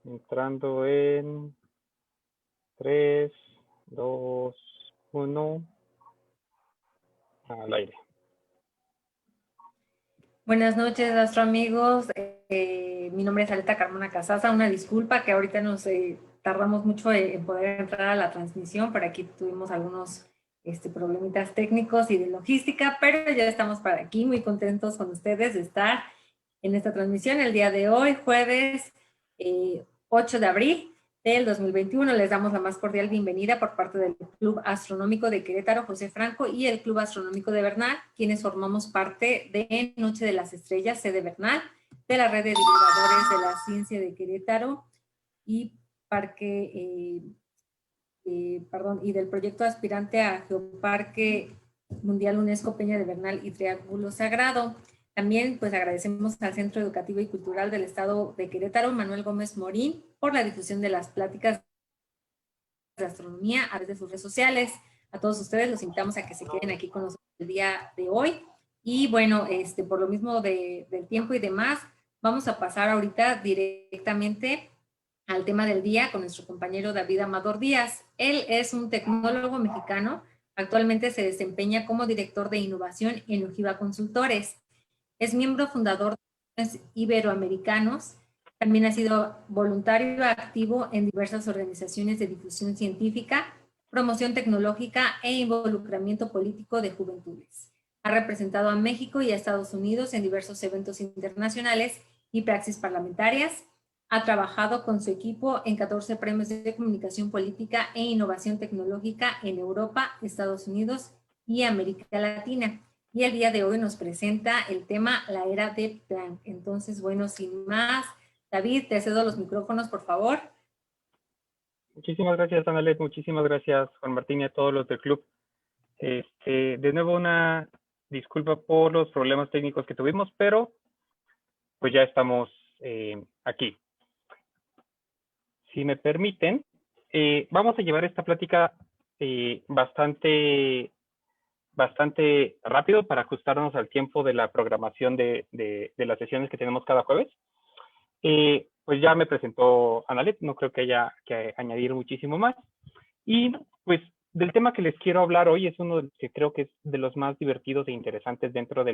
Entrando en 3, 2, 1, al aire. Buenas noches, astro amigos. Mi nombre es Aleta Carmona Casasa. Una disculpa que ahorita nos tardamos mucho en poder entrar a la transmisión, pero aquí tuvimos algunos problemitas técnicos y de logística, pero ya estamos para aquí, muy contentos con ustedes de estar en esta transmisión el día de hoy, jueves 8 de abril del 2021. Les damos la más cordial bienvenida por parte del Club Astronómico de Querétaro, José Franco, y el Club Astronómico de Bernal, quienes formamos parte de Noche de las Estrellas, sede Bernal, de la red de divulgadores de la ciencia de Querétaro y y del proyecto aspirante a Geoparque Mundial UNESCO Peña de Bernal y Triángulo Sagrado. También pues agradecemos al Centro Educativo y Cultural del Estado de Querétaro, Manuel Gómez Morín, por la difusión de las pláticas de astronomía a través de sus redes sociales. A todos ustedes los invitamos a que se queden aquí con nosotros el día de hoy. Y bueno, por lo mismo del tiempo y demás, vamos a pasar ahorita directamente al tema del día con nuestro compañero David Amador Díaz. Él es un tecnólogo mexicano. Actualmente se desempeña como director de innovación en Ojiva Consultores. Es miembro fundador de los Iberoamericanos. También ha sido voluntario activo en diversas organizaciones de difusión científica, promoción tecnológica e involucramiento político de juventudes. Ha representado a México y a Estados Unidos en diversos eventos internacionales y praxis parlamentarias. Ha trabajado con su equipo en 14 premios de comunicación política e innovación tecnológica en Europa, Estados Unidos y América Latina. Y el día de hoy nos presenta el tema La Era de Planck. Entonces, bueno, sin más, David, te cedo los micrófonos, por favor. Muchísimas gracias, Analet. Muchísimas gracias, Juan Martín, y a todos los del club. De nuevo, una disculpa por los problemas técnicos que tuvimos, pero pues ya estamos aquí. Si me permiten, vamos a llevar esta plática bastante rápido para ajustarnos al tiempo de la programación de las sesiones que tenemos cada jueves. Pues ya me presentó Analet, no creo que haya que añadir muchísimo más. Y pues del tema que les quiero hablar hoy es uno que creo que es de los más divertidos e interesantes dentro de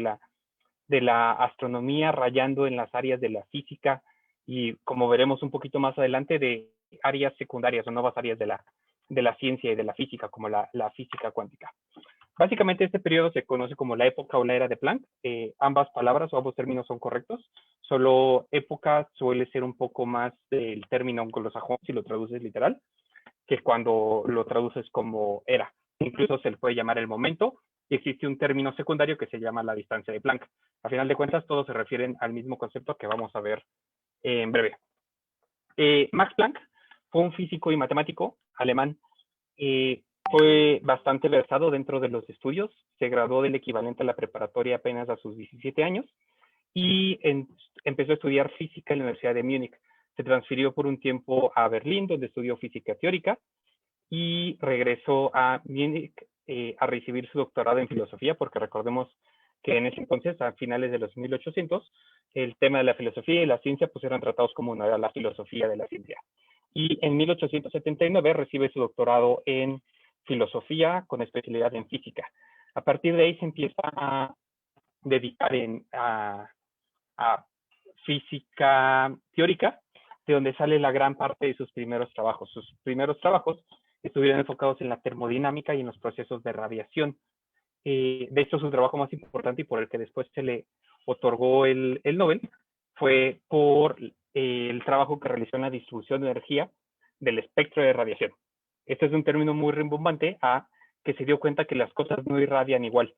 la astronomía, rayando en las áreas de la física y, como veremos un poquito más adelante, de áreas secundarias o nuevas áreas de la ciencia y de la física, como la física cuántica. Básicamente este periodo se conoce como la época o la era de Planck. Ambas palabras o ambos términos son correctos. Solo época suele ser un poco más del término anglosajón si lo traduces literal, que cuando lo traduces como era. Incluso se le puede llamar el momento, y existe un término secundario que se llama la distancia de Planck. A final de cuentas, todos se refieren al mismo concepto que vamos a ver en breve. Max Planck fue un físico y matemático alemán. Fue bastante versado dentro de los estudios. Se graduó del equivalente a la preparatoria apenas a sus 17 años y empezó a estudiar física en la Universidad de Múnich. Se transfirió por un tiempo a Berlín, donde estudió física teórica, y regresó a Múnich a recibir su doctorado en filosofía, porque recordemos que en ese entonces, a finales de los 1800, el tema de la filosofía y la ciencia pues eran tratados como una, era la filosofía de la ciencia. Y en 1879 recibe su doctorado en filosofía con especialidad en física. A partir de ahí se empieza a dedicar a física teórica, de donde sale la gran parte de sus primeros trabajos. Sus primeros trabajos estuvieron enfocados en la termodinámica y en los procesos de radiación. De hecho, su trabajo más importante y por el que después se le otorgó el Nobel fue por el trabajo que realizó en la distribución de energía del espectro de radiación. Este es un término muy rimbombante a que se dio cuenta que las cosas no irradian igual.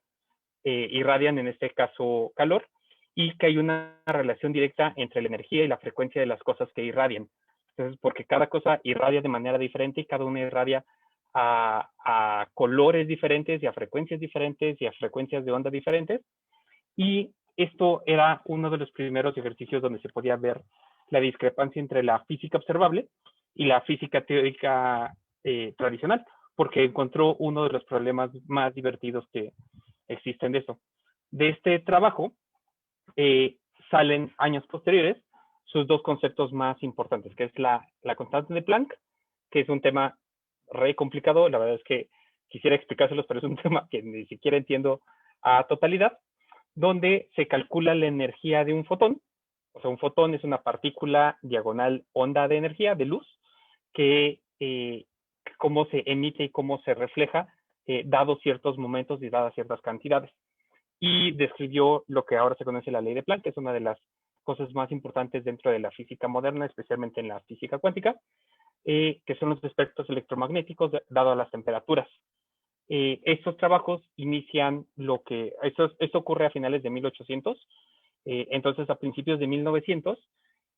Irradian en este caso calor, y que hay una relación directa entre la energía y la frecuencia de las cosas que irradian. Entonces, porque cada cosa irradia de manera diferente y cada una irradia a colores diferentes y a frecuencias diferentes y a frecuencias de onda diferentes. Y esto era uno de los primeros ejercicios donde se podía ver la discrepancia entre la física observable y la física teórica tradicional, porque encontró uno de los problemas más divertidos que existen de eso. De este trabajo salen años posteriores sus dos conceptos más importantes, que es la constante de Planck, que es un tema re complicado. La verdad es que quisiera explicárselos, pero es un tema que ni siquiera entiendo a totalidad, donde se calcula la energía de un fotón. O sea, un fotón es una partícula diagonal onda de energía, de luz, que cómo se emite y cómo se refleja, dados ciertos momentos y dadas ciertas cantidades. Y describió lo que ahora se conoce la ley de Planck, que es una de las cosas más importantes dentro de la física moderna, especialmente en la física cuántica, que son los espectros electromagnéticos dadas las temperaturas. Estos trabajos inician esto ocurre a finales de 1800, entonces a principios de 1900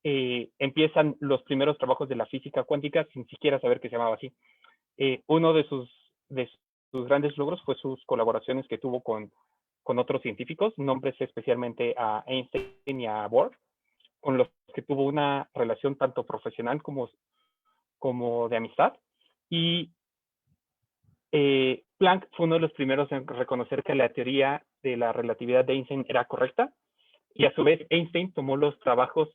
empiezan los primeros trabajos de la física cuántica sin siquiera saber que se llamaba así. Uno de sus grandes logros fue sus colaboraciones que tuvo con otros científicos, nombres especialmente a Einstein y a Bohr, con los que tuvo una relación tanto profesional como de amistad. Y Planck fue uno de los primeros en reconocer que la teoría de la relatividad de Einstein era correcta, y a su vez Einstein tomó los trabajos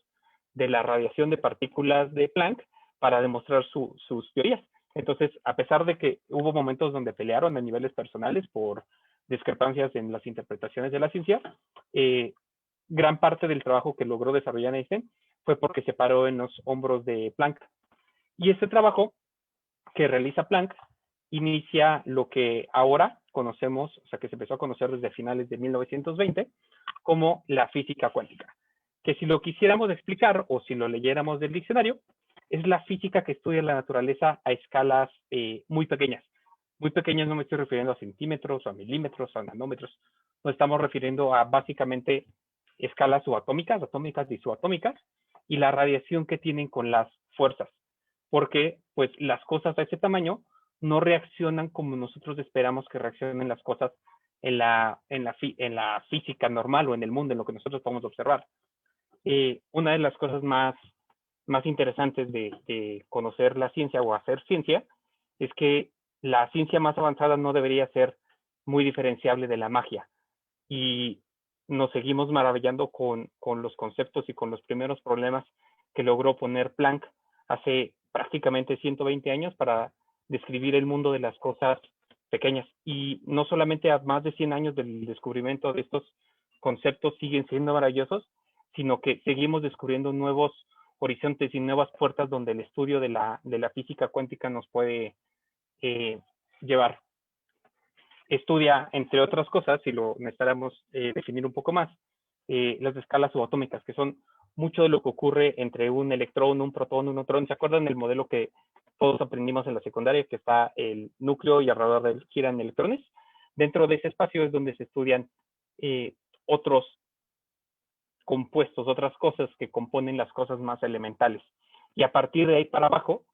de la radiación de partículas de Planck para demostrar sus teorías. Entonces, a pesar de que hubo momentos donde pelearon a niveles personales por discrepancias en las interpretaciones de la ciencia, gran parte del trabajo que logró desarrollar Einstein fue porque se paró en los hombros de Planck. Y este trabajo que realiza Planck inicia lo que ahora conocemos, o sea, que se empezó a conocer desde finales de 1920, como la física cuántica. Que si lo quisiéramos explicar o si lo leyéramos del diccionario, es la física que estudia la naturaleza a escalas muy pequeñas. Muy pequeñas no me estoy refiriendo a centímetros, o a milímetros, o a nanómetros. Nos estamos refiriendo a básicamente escalas subatómicas, atómicas y subatómicas, y la radiación que tienen con las fuerzas. Porque pues las cosas a ese tamaño no reaccionan como nosotros esperamos que reaccionen las cosas en la física normal o en el mundo, en lo que nosotros podemos observar. Una de las cosas más interesantes de conocer la ciencia o hacer ciencia es que la ciencia más avanzada no debería ser muy diferenciable de la magia. Y nos seguimos maravillando con los conceptos y con los primeros problemas que logró poner Planck hace prácticamente 120 años para describir el mundo de las cosas pequeñas. Y no solamente a más de 100 años del descubrimiento de estos conceptos siguen siendo maravillosos, sino que seguimos descubriendo nuevos horizontes y nuevas puertas donde el estudio de la física cuántica nos puede llevar. Estudia, entre otras cosas, si lo necesitáramos definir un poco más, las escalas subatómicas, que son mucho de lo que ocurre entre un electrón, un protón, un neutrón. ¿Se acuerdan del modelo que todos aprendimos en la secundaria, que está el núcleo y alrededor de él giran electrones? Dentro de ese espacio es donde se estudian otros compuestos, otras cosas que componen las cosas más elementales. Y a partir de ahí para abajo,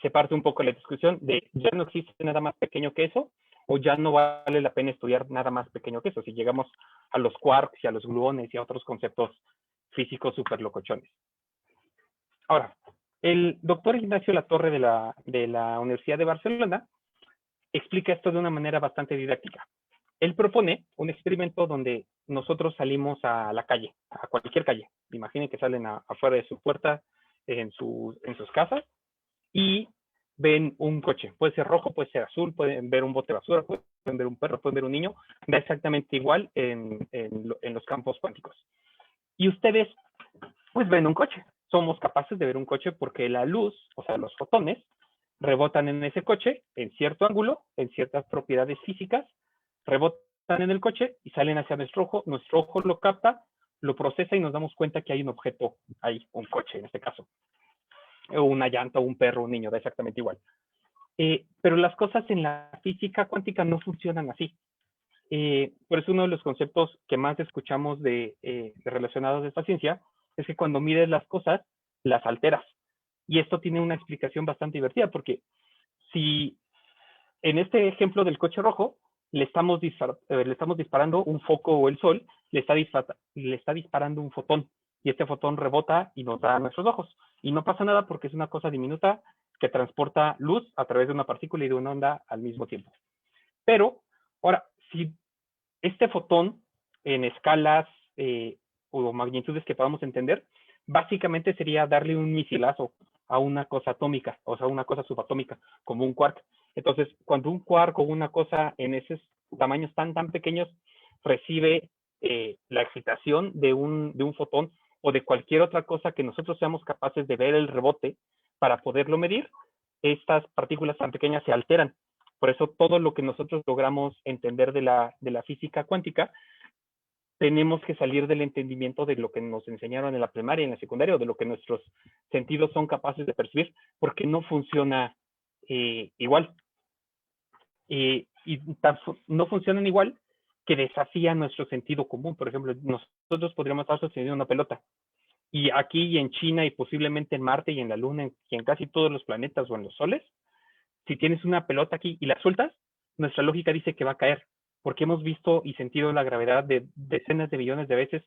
se parte un poco la discusión de ya no existe nada más pequeño que eso, o ya no vale la pena estudiar nada más pequeño que eso, si llegamos a los quarks y a los gluones y a otros conceptos físicos súper locochones. Ahora, el doctor Ignacio Latorre de la Universidad de Barcelona explica esto de una manera bastante didáctica. Él propone un experimento donde nosotros salimos a la calle, a cualquier calle. Imaginen que salen afuera de su puerta, en sus casas, y ven un coche. Puede ser rojo, puede ser azul, pueden ver un bote de basura, pueden ver un perro, pueden ver un niño. Da exactamente igual en los campos cuánticos. Y ustedes, pues, ven un coche. Somos capaces de ver un coche porque la luz, o sea, los fotones, rebotan en ese coche en cierto ángulo, en ciertas propiedades físicas, rebotan en el coche y salen hacia nuestro ojo. Nuestro ojo lo capta, lo procesa y nos damos cuenta que hay un objeto ahí, un coche en este caso, o una llanta, o un perro, un niño, da exactamente igual. Pero las cosas en la física cuántica no funcionan así. Por eso uno de los conceptos que más escuchamos relacionados a esta ciencia es que cuando mides las cosas, las alteras. Y esto tiene una explicación bastante divertida, porque si en este ejemplo del coche rojo le estamos disparando un foco o el sol, le está disparando un fotón, y este fotón rebota y nos da a nuestros ojos. Y no pasa nada porque es una cosa diminuta que transporta luz a través de una partícula y de una onda al mismo tiempo. Pero, ahora, si este fotón en escalas o magnitudes que podamos entender, básicamente sería darle un misilazo a una cosa atómica, o sea, una cosa subatómica, como un quark. Entonces, cuando un quark o una cosa en esos tamaños tan pequeños recibe la excitación de un fotón o de cualquier otra cosa que nosotros seamos capaces de ver el rebote para poderlo medir, estas partículas tan pequeñas se alteran. Por eso todo lo que nosotros logramos entender de la física cuántica, tenemos que salir del entendimiento de lo que nos enseñaron en la primaria, en la secundaria, o de lo que nuestros sentidos son capaces de percibir, porque no funciona igual. Y no funcionan igual que desafían nuestro sentido común. Por ejemplo, nosotros podríamos estar sosteniendo una pelota, y aquí y en China y posiblemente en Marte y en la Luna y en casi todos los planetas o en los soles, si tienes una pelota aquí y la sueltas, nuestra lógica dice que va a caer, porque hemos visto y sentido la gravedad de decenas de millones de veces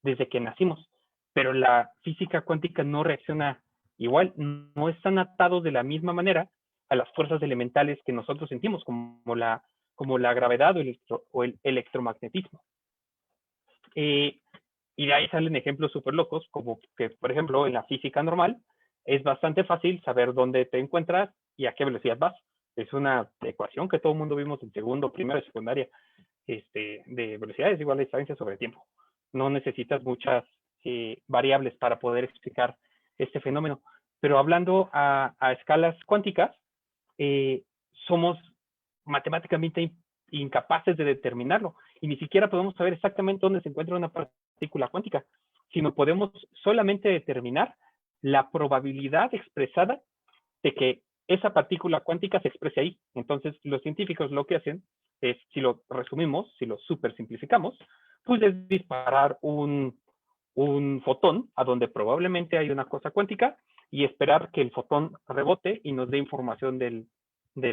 desde que nacimos. Pero la física cuántica no reacciona igual, no están atados de la misma manera a las fuerzas elementales que nosotros sentimos, como la gravedad o el electromagnetismo. Y de ahí salen ejemplos súper locos, como que, por ejemplo, en la física normal, es bastante fácil saber dónde te encuentras y a qué velocidad vas. Es una ecuación que todo el mundo vimos en segundo, primero y secundaria, de velocidades igual a distancia sobre tiempo. No necesitas muchas variables para poder explicar este fenómeno. Pero hablando a escalas cuánticas, somos matemáticamente incapaces de determinarlo, y ni siquiera podemos saber exactamente dónde se encuentra una partícula cuántica, sino podemos solamente determinar la probabilidad expresada de que esa partícula cuántica se exprese ahí. Entonces, los científicos lo que hacen es, si lo resumimos, si lo super simplificamos, pues es disparar un fotón a donde probablemente hay una cosa cuántica y esperar que el fotón rebote y nos dé información de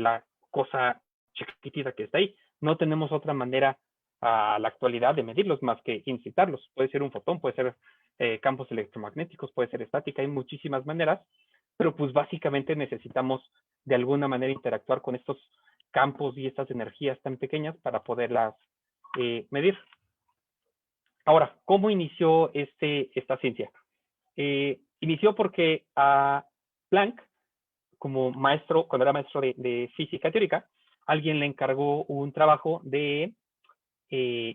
la cosa chiquitita que está ahí. No tenemos otra manera a la actualidad de medirlos más que incitarlos. Puede ser un fotón, puede ser campos electromagnéticos, puede ser estática, hay muchísimas maneras, pero pues básicamente necesitamos de alguna manera interactuar con estos campos y estas energías tan pequeñas para poderlas medir. Ahora, ¿cómo inició esta ciencia? Inició porque a Planck, como maestro, cuando era maestro de física teórica, alguien le encargó un trabajo de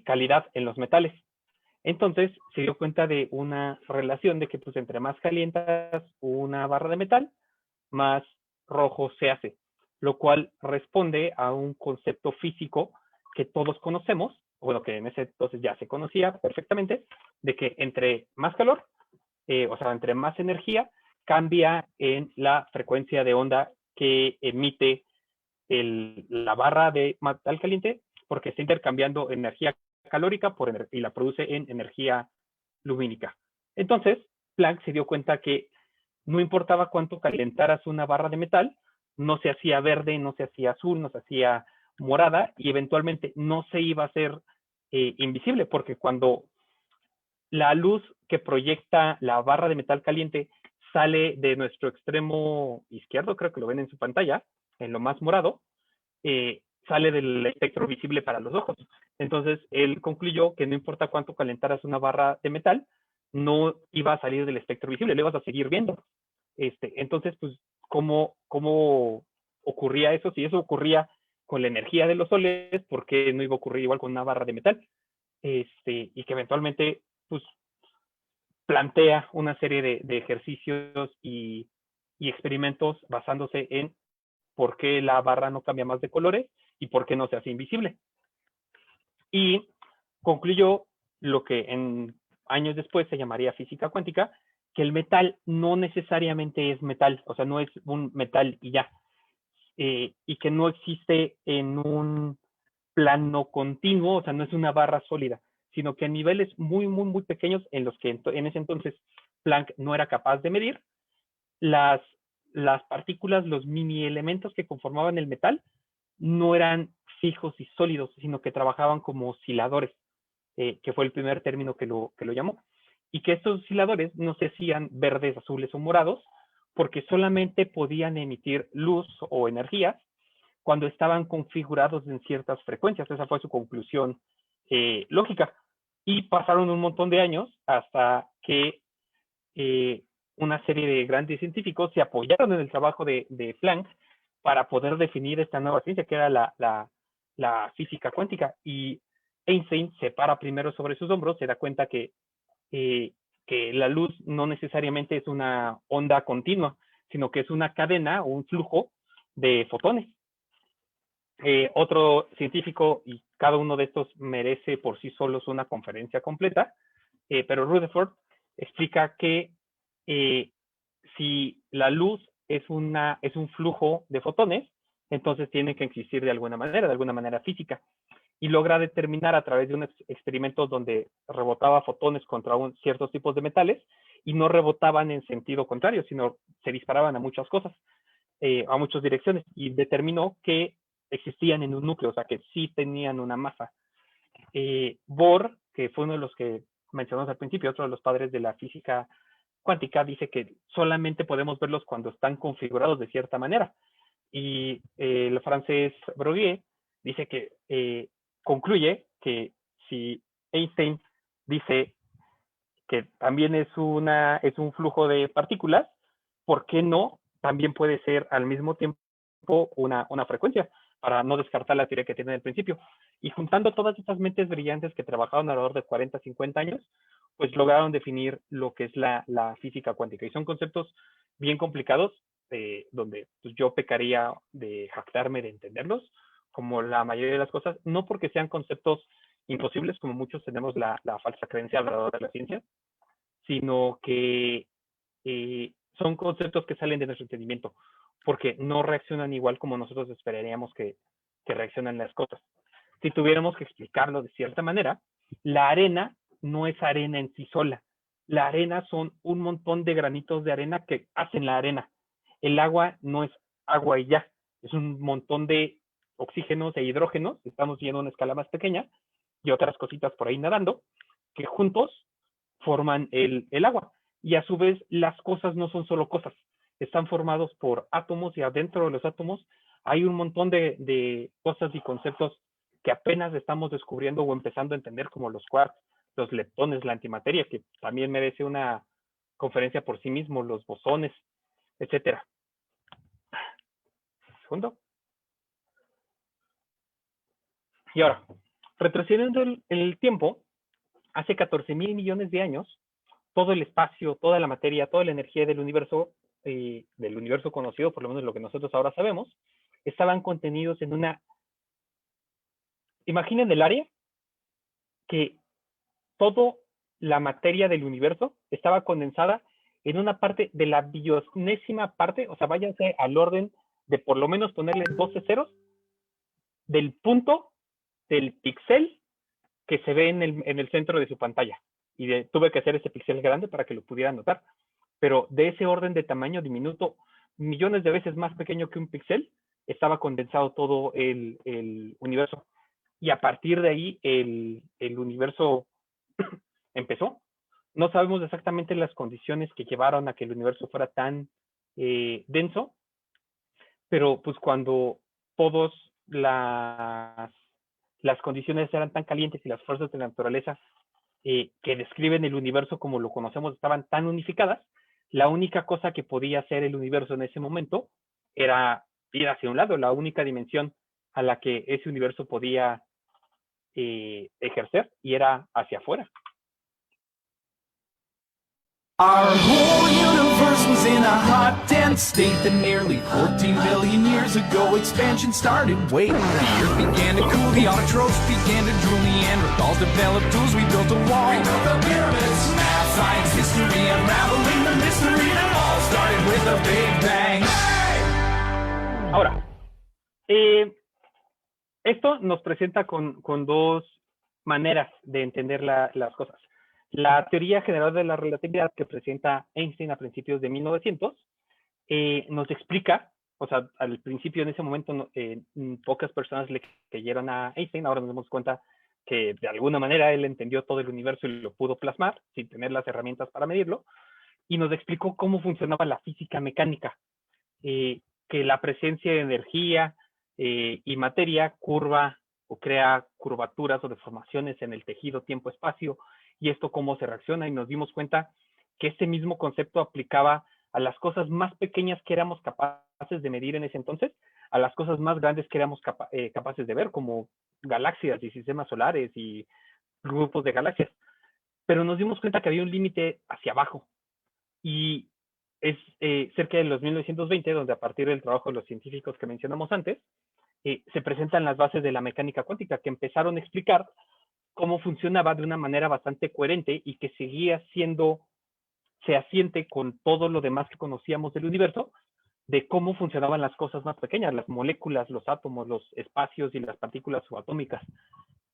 calidad en los metales. Entonces se dio cuenta de una relación de que pues entre más calientas una barra de metal, más rojo se hace, lo cual responde a un concepto físico que todos conocemos, bueno, que en ese entonces ya se conocía perfectamente, de que entre más calor, o sea, entre más energía, cambia en la frecuencia de onda que emite la barra de metal caliente, porque está intercambiando energía calórica y la produce en energía lumínica. Entonces, Planck se dio cuenta que no importaba cuánto calentaras una barra de metal, no se hacía verde, no se hacía azul, no se hacía morada, y eventualmente no se iba a hacer invisible, porque cuando la luz que proyecta la barra de metal caliente sale de nuestro extremo izquierdo, creo que lo ven en su pantalla, en lo más morado, sale del espectro visible para los ojos. Entonces, él concluyó que no importa cuánto calentaras una barra de metal, no iba a salir del espectro visible, lo ibas a seguir viendo. Entonces, pues, ¿cómo ocurría eso? Si eso ocurría con la energía de los soles, ¿por qué no iba a ocurrir igual con una barra de metal? Y que eventualmente, pues, plantea una serie de ejercicios y experimentos basándose en por qué la barra no cambia más de colores y por qué no se hace invisible. Y concluyó lo que en años después se llamaría física cuántica, que el metal no necesariamente es metal, o sea, no es un metal y ya, y que no existe en un plano continuo, o sea, no es una barra sólida, sino que a niveles muy, muy, muy pequeños en los que en ese entonces Planck no era capaz de medir, las partículas, los mini elementos que conformaban el metal, no eran fijos y sólidos, sino que trabajaban como osciladores, que fue el primer término que lo llamó. Y que estos osciladores no se hacían verdes, azules o morados, porque solamente podían emitir luz o energías cuando estaban configurados en ciertas frecuencias. Esa fue su conclusión lógica. Y pasaron un montón de años hasta que una serie de grandes científicos se apoyaron en el trabajo de Planck para poder definir esta nueva ciencia que era la física cuántica. Y Einstein se para primero sobre sus hombros, se da cuenta que la luz no necesariamente es una onda continua, sino que es una cadena o un flujo de fotones. Otro científico, y cada uno de estos merece por sí solos una conferencia completa, pero Rutherford explica que si la luz es un flujo de fotones, entonces tiene que existir de alguna manera física. Y logra determinar a través de un experimento donde rebotaba fotones contra ciertos tipos de metales y no rebotaban en sentido contrario, sino se disparaban a muchas cosas, a muchas direcciones, y determinó que existían en un núcleo, o sea, que sí tenían una masa. Bohr, que fue uno de los que mencionamos al principio, otro de los padres de la física cuántica, dice que solamente podemos verlos cuando están configurados de cierta manera. Y el francés Broglie dice que concluye que si Einstein dice que también es un flujo de partículas, ¿por qué no también puede ser al mismo tiempo una frecuencia? Para no descartar la teoría que tiene al principio. Y juntando todas estas mentes brillantes que trabajaron alrededor de 40, 50 años, pues lograron definir lo que es la física cuántica. Y son conceptos bien complicados, donde pues, yo pecaría de jactarme de entenderlos, como la mayoría de las cosas, no porque sean conceptos imposibles, como muchos tenemos la falsa creencia alrededor de la ciencia, sino que son conceptos que salen de nuestro entendimiento, porque no reaccionan igual como nosotros esperaríamos que reaccionan las cosas. Si tuviéramos que explicarlo de cierta manera, la arena no es arena en sí sola. La arena son un montón de granitos de arena que hacen la arena. El agua no es agua y ya, es un montón de oxígenos e hidrógenos, estamos yendo a una escala más pequeña, y otras cositas por ahí nadando, que juntos forman el agua. Y a su vez, las cosas no son solo cosas, están formados por átomos, y adentro de los átomos hay un montón de cosas y conceptos que apenas estamos descubriendo o empezando a entender, como los quarks, los leptones, la antimateria, que también merece una conferencia por sí mismo, los bosones, etcétera. Segundo. Y ahora, retrocediendo el tiempo, hace 14,000 millones de años, todo el espacio, toda la materia, toda la energía del universo conocido, por lo menos lo que nosotros ahora sabemos, estaban contenidos en una... Imaginen el área que toda la materia del universo estaba condensada en una parte de la billonésima parte, o sea, váyanse al orden de por lo menos ponerle 12 ceros del punto del píxel que se ve en el centro de su pantalla. Y tuve que hacer ese píxel grande para que lo pudieran notar. Pero de ese orden de tamaño diminuto, millones de veces más pequeño que un píxel, estaba condensado todo el universo. Y a partir de ahí, el universo empezó. No sabemos exactamente las condiciones que llevaron a que el universo fuera tan denso, pero pues cuando todas las condiciones eran tan calientes y las fuerzas de la naturaleza que describen el universo como lo conocemos estaban tan unificadas, la única cosa que podía hacer el universo en ese momento era ir hacia un lado. La única dimensión a la que ese universo podía ejercer, y era hacia afuera. Our whole universe was in a hot, dense state that nearly 14 billion years ago expansion started. Wait, the earth began to cool, the autotrophs began to drool, Neanderthals developed tools, we built a wall. We built the pyramids, math, science, history, unraveling the mystery that all started with a Big Bang. Hey! Ahora, esto nos presenta con dos maneras de entender las cosas. La teoría general de la relatividad que presenta Einstein a principios de 1900 nos explica, o sea, al principio en ese momento pocas personas le creyeron a Einstein, ahora nos damos cuenta que de alguna manera él entendió todo el universo y lo pudo plasmar sin tener las herramientas para medirlo, y nos explicó cómo funcionaba la física mecánica, que la presencia de energía y materia curva o crea curvaturas o deformaciones en el tejido tiempo-espacio, y esto cómo se reacciona, y nos dimos cuenta que este mismo concepto aplicaba a las cosas más pequeñas que éramos capaces de medir en ese entonces, a las cosas más grandes que éramos capaces de ver, como galaxias y sistemas solares y grupos de galaxias. Pero nos dimos cuenta que había un límite hacia abajo. Y es cerca de los 1920, donde a partir del trabajo de los científicos que mencionamos antes, se presentan las bases de la mecánica cuántica, que empezaron a explicar cómo funcionaba de una manera bastante coherente y que seguía siendo fehaciente con todo lo demás que conocíamos del universo, de cómo funcionaban las cosas más pequeñas, las moléculas, los átomos, los espacios y las partículas subatómicas.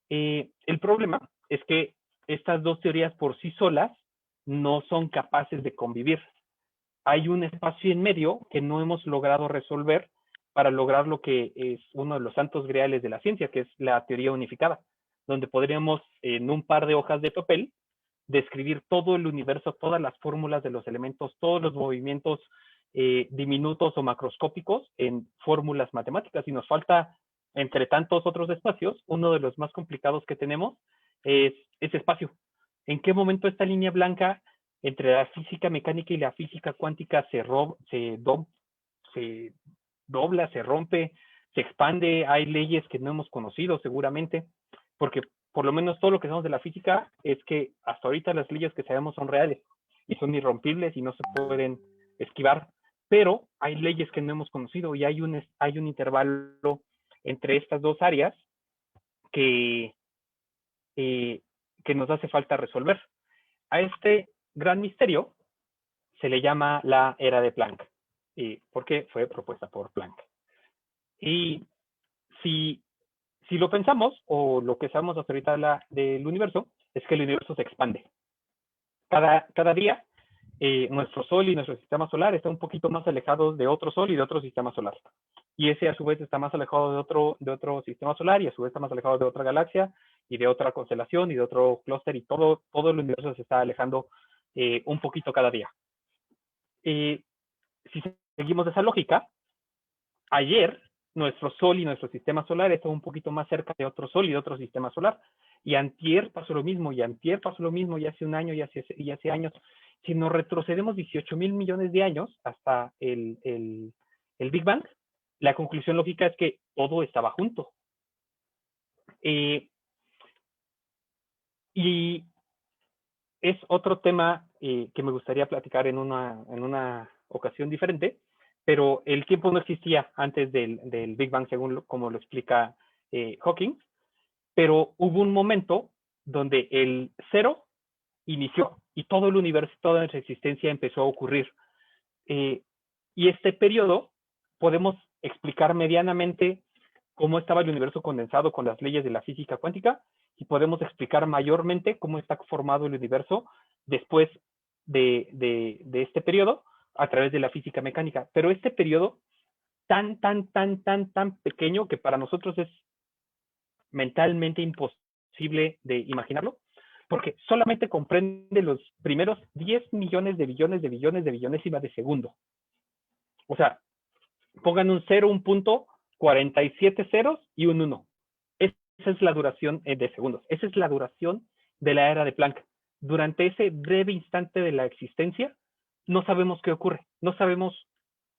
El problema es que estas dos teorías por sí solas no son capaces de convivir. Hay un espacio en medio que no hemos logrado resolver para lograr lo que es uno de los santos griales de la ciencia, que es la teoría unificada, donde podríamos en un par de hojas de papel describir todo el universo, todas las fórmulas de los elementos, todos los movimientos diminutos o macroscópicos en fórmulas matemáticas. Y nos falta, entre tantos otros espacios, uno de los más complicados que tenemos es ese espacio. ¿En qué momento esta línea blanca entre la física mecánica y la física cuántica se dobla, se rompe, se expande? Hay leyes que no hemos conocido seguramente, porque por lo menos todo lo que sabemos de la física es que hasta ahorita las leyes que sabemos son reales y son irrompibles y no se pueden esquivar, pero hay leyes que no hemos conocido y hay un intervalo entre estas dos áreas que nos hace falta resolver. A este gran misterio se le llama la era de Planck, porque fue propuesta por Planck. Y si lo pensamos, o lo que sabemos hasta ahorita del universo, es que el universo se expande. Cada día, nuestro Sol y nuestro sistema solar están un poquito más alejados de otro Sol y de otro sistema solar. Y ese a su vez está más alejado de otro sistema solar y a su vez está más alejado de otra galaxia y de otra constelación y de otro clúster, y todo el universo se está alejando un poquito cada día. Si seguimos esa lógica, ayer nuestro Sol y nuestro sistema solar están un poquito más cerca de otro Sol y de otro sistema solar. Y antier pasó lo mismo, y hace un año, y hace años. Si nos retrocedemos 18,000 millones de años hasta el Big Bang, la conclusión lógica es que todo estaba junto. Y es otro tema que me gustaría platicar en una ocasión diferente, pero el tiempo no existía antes del Big Bang, según como lo explica Hawking, pero hubo un momento donde el cero inició y todo el universo, toda nuestra existencia empezó a ocurrir. Y este periodo podemos explicar medianamente cómo estaba el universo condensado con las leyes de la física cuántica, y podemos explicar mayormente cómo está formado el universo después de este periodo a través de la física mecánica. Pero este periodo tan pequeño que para nosotros es mentalmente imposible de imaginarlo, porque solamente comprende los primeros 10 millones de billones de billones de billonésima de segundo. O sea, pongan un 0, un punto, 47 ceros y un 1. Esa es la duración de segundos. Esa es la duración de la era de Planck. Durante ese breve instante de la existencia, no sabemos qué ocurre. No sabemos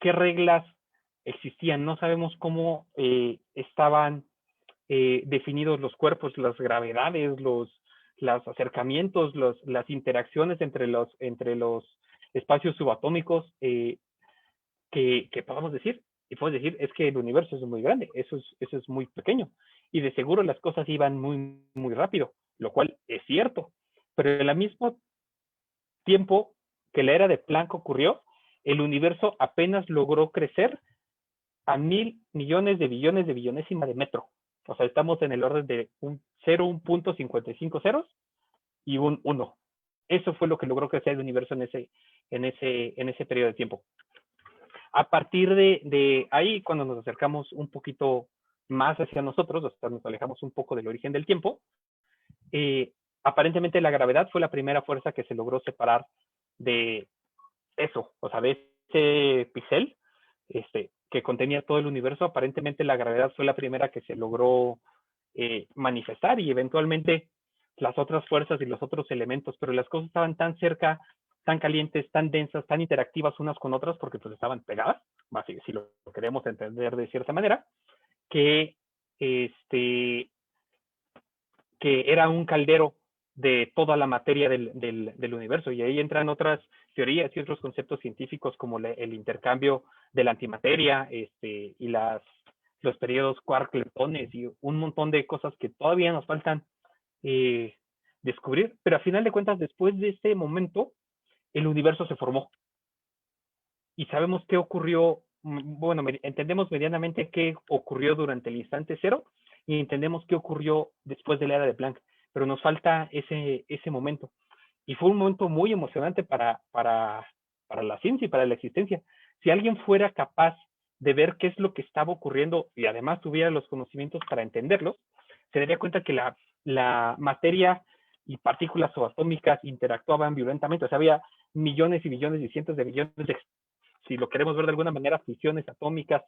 qué reglas existían. No sabemos cómo estaban definidos los cuerpos, las gravedades, los acercamientos, las interacciones entre los espacios subatómicos que podamos decir. Y podemos decir, es que el universo es muy grande, eso es muy pequeño. Y de seguro las cosas iban muy, muy rápido, lo cual es cierto. Pero al mismo tiempo que la era de Planck ocurrió, el universo apenas logró crecer a 1,000 millones de billones de billonésima de metro. O sea, estamos en el orden de un 0, 1.55 ceros y un 1. Eso fue lo que logró crecer el universo en ese periodo de tiempo. A partir de ahí, cuando nos acercamos un poquito más hacia nosotros, o sea, nos alejamos un poco del origen del tiempo, aparentemente la gravedad fue la primera fuerza que se logró separar de eso, o sea, de ese píxel que contenía todo el universo. Aparentemente la gravedad fue la primera que se logró manifestar, y eventualmente las otras fuerzas y los otros elementos, pero las cosas estaban tan cerca tan calientes, tan densas, tan interactivas unas con otras, porque pues estaban pegadas, si lo queremos entender de cierta manera, que era un caldero de toda la materia del universo. Y ahí entran otras teorías y otros conceptos científicos como el intercambio de la antimateria y los periodos quark-leptones y un montón de cosas que todavía nos faltan descubrir. Pero a final de cuentas, después de este momento, el universo se formó. Y sabemos qué ocurrió, bueno, entendemos medianamente qué ocurrió durante el instante cero y entendemos qué ocurrió después de la era de Planck, pero nos falta ese momento. Y fue un momento muy emocionante para la ciencia y para la existencia. Si alguien fuera capaz de ver qué es lo que estaba ocurriendo y además tuviera los conocimientos para entenderlos, se daría cuenta que la materia y partículas subatómicas interactuaban violentamente. O sea, había millones y millones y cientos de millones de, si lo queremos ver de alguna manera, fusiones atómicas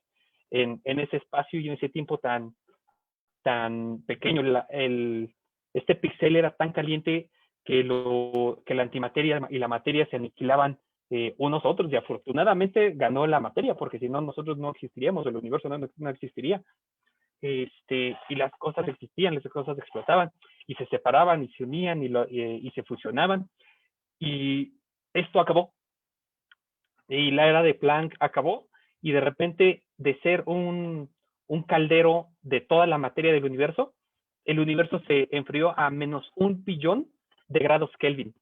en ese espacio y en ese tiempo tan pequeño. Este píxel era tan caliente que la antimateria y la materia se aniquilaban unos a otros, y afortunadamente ganó la materia, porque si no, nosotros no existiríamos, el universo no existiría. Y las cosas existían, las cosas explotaban, y se separaban, y se unían, y se fusionaban, y esto acabó. Y la era de Planck acabó, y de repente, de ser un caldero de toda la materia del universo, el universo se enfrió a menos 1 billón de grados Kelvin.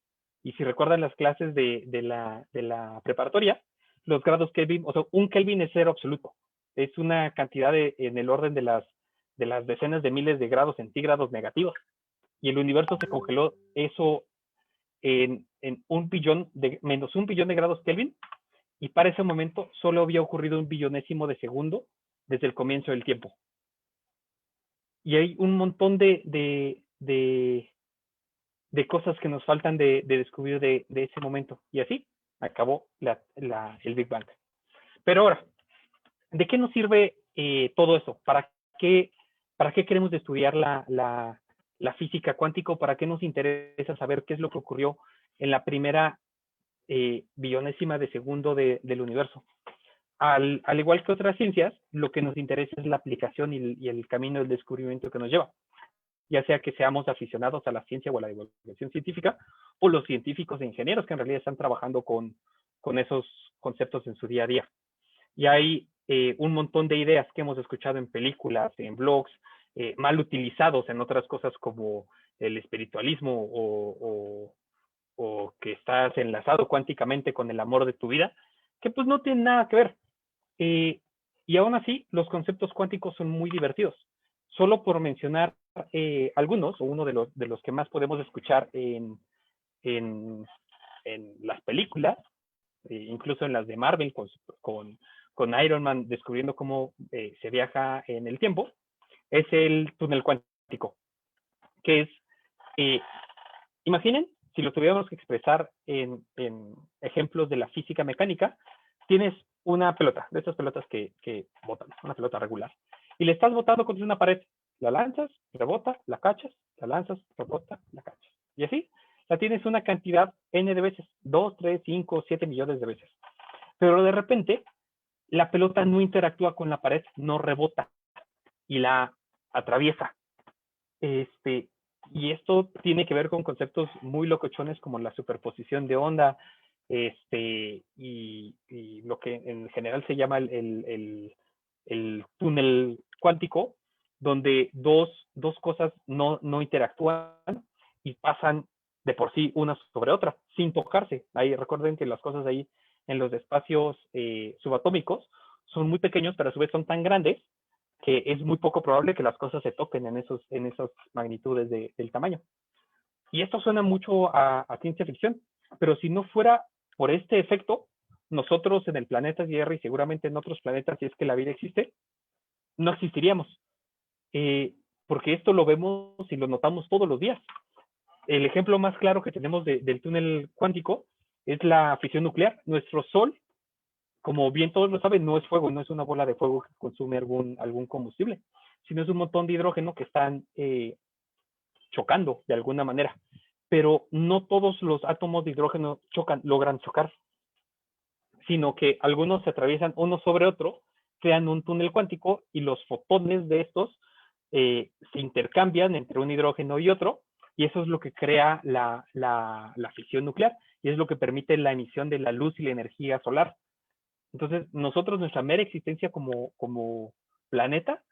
Y si recuerdan las clases de la preparatoria, los grados Kelvin, o sea, 1 Kelvin es cero absoluto. Es una cantidad en el orden de las decenas de miles de grados centígrados negativos. Y el universo se congeló eso en menos 1 billón de grados Kelvin, y para ese momento solo había ocurrido 1 billonésimo de segundo desde el comienzo del tiempo. Y hay un montón de cosas que nos faltan de descubrir de ese momento. Y así acabó el Big Bang. Pero ahora, ¿de qué nos sirve todo eso? ¿Para qué queremos estudiar la física cuántica? ¿Para qué nos interesa saber qué es lo que ocurrió en la primera billonésima de segundo del universo? Al igual que otras ciencias, lo que nos interesa es la aplicación y el camino del descubrimiento que nos lleva. Ya sea que seamos aficionados a la ciencia o a la divulgación científica, o los científicos e ingenieros que en realidad están trabajando con esos conceptos en su día a día. Y hay un montón de ideas que hemos escuchado en películas, en blogs, mal utilizados en otras cosas como el espiritualismo o que estás enlazado cuánticamente con el amor de tu vida, que pues no tienen nada que ver. Y aún así, los conceptos cuánticos son muy divertidos. Solo por mencionar algunos, o uno de los que más podemos escuchar en las películas, incluso en las de Marvel, con Iron Man descubriendo cómo se viaja en el tiempo, es el túnel cuántico, que es, imaginen, si lo tuviéramos que expresar en ejemplos de la física mecánica, tienes una pelota, de estas pelotas que botan, una pelota regular, y le estás botando contra una pared, la lanzas, rebota, la cachas, la lanzas, rebota, la cachas. Y así, la tienes una cantidad N de veces, 2, 3, 5, 7 millones de veces. Pero de repente, la pelota no interactúa con la pared, no rebota, y la atraviesa. Y esto tiene que ver con conceptos muy locochones como la superposición de onda, y lo que en general se llama el túnel cuántico, donde dos cosas no interactúan y pasan de por sí una sobre otra, sin tocarse. Ahí recuerden que las cosas ahí en los espacios subatómicos son muy pequeños, pero a su vez son tan grandes que es muy poco probable que las cosas se toquen en esas magnitudes del tamaño. Y esto suena mucho a ciencia ficción, pero si no fuera por este efecto, nosotros en el planeta Tierra y seguramente en otros planetas, si es que la vida existe, no existiríamos. Porque esto lo vemos y lo notamos todos los días. El ejemplo más claro que tenemos del túnel cuántico es la fisión nuclear. Nuestro Sol, como bien todos lo saben, no es fuego, no es una bola de fuego que consume algún combustible, sino es un montón de hidrógeno que están chocando de alguna manera. pero no todos los átomos de hidrógeno logran chocar, sino que algunos se atraviesan uno sobre otro, crean un túnel cuántico y los fotones de estos se intercambian entre un hidrógeno y otro, y eso es lo que crea la fisión nuclear, y es lo que permite la emisión de la luz y la energía solar. Entonces, nosotros, nuestra mera existencia como planeta,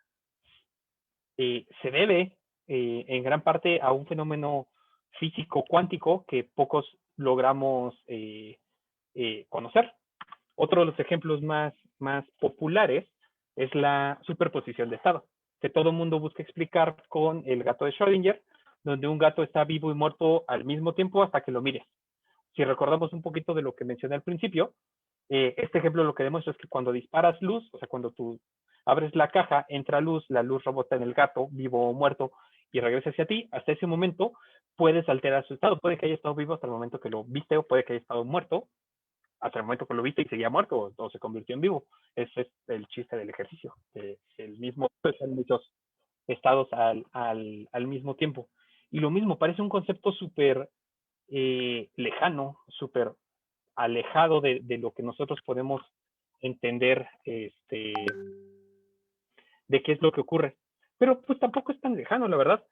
se debe en gran parte a un fenómeno físico cuántico que pocos logramos conocer. Otro de los ejemplos más populares es la superposición de estado, que todo el mundo busca explicar con el gato de Schrödinger, donde un gato está vivo y muerto al mismo tiempo hasta que lo mires. Si recordamos un poquito de lo que mencioné al principio, este ejemplo lo que demuestra es que cuando disparas luz, o sea, cuando tú abres la caja, entra luz, la luz rebota en el gato, vivo o muerto, y regresa hacia ti. Hasta ese momento puedes alterar su estado. Puede que haya estado vivo hasta el momento que lo viste, o puede que haya estado muerto hasta el momento que lo viste y seguía muerto, o se convirtió en vivo. Ese es el chiste del ejercicio. El mismo, pues, en muchos estados al mismo tiempo. Y lo mismo, parece un concepto súper lejano, súper alejado de lo que nosotros podemos entender de qué es lo que ocurre. Pero pues tampoco es tan lejano, la verdad.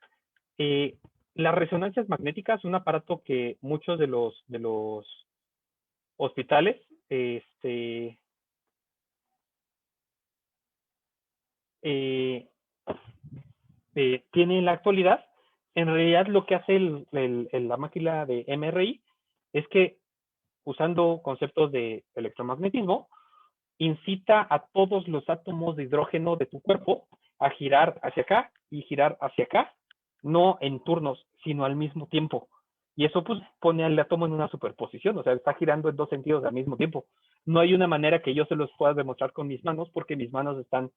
Las resonancias magnéticas, un aparato que muchos de los hospitales tiene en la actualidad, en realidad lo que hace la máquina de MRI es que, usando conceptos de electromagnetismo, incita a todos los átomos de hidrógeno de tu cuerpo a girar hacia acá y girar hacia acá, no en turnos, sino al mismo tiempo. Y eso pues pone al átomo en una superposición, o sea, está girando en dos sentidos al mismo tiempo. No hay una manera que yo se los pueda demostrar con mis manos, porque mis manos están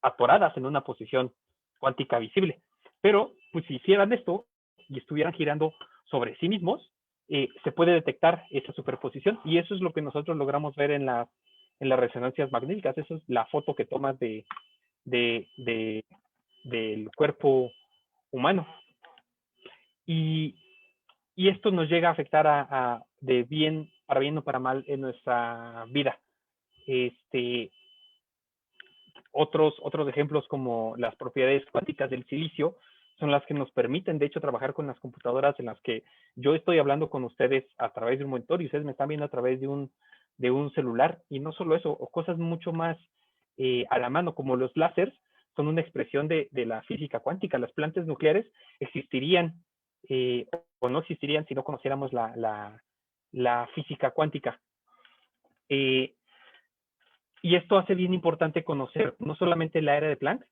atoradas en una posición cuántica visible. Pero pues si hicieran esto y estuvieran girando sobre sí mismos, se puede detectar esa superposición, y eso es lo que nosotros logramos ver en las resonancias magnéticas. Esa es la foto que tomas del cuerpo humano. Y esto nos llega a afectar de bien, para bien o para mal, en nuestra vida. Otros ejemplos, como las propiedades cuánticas del silicio, son las que nos permiten, de hecho, trabajar con las computadoras en las que yo estoy hablando con ustedes a través de un monitor y ustedes me están viendo a través de un celular. Y no solo eso, o cosas mucho más a la mano, como los láseres, son una expresión de la física cuántica. Las plantas nucleares existirían o no existirían si no conociéramos la física cuántica. Y esto hace bien importante conocer no solamente la era de Planck,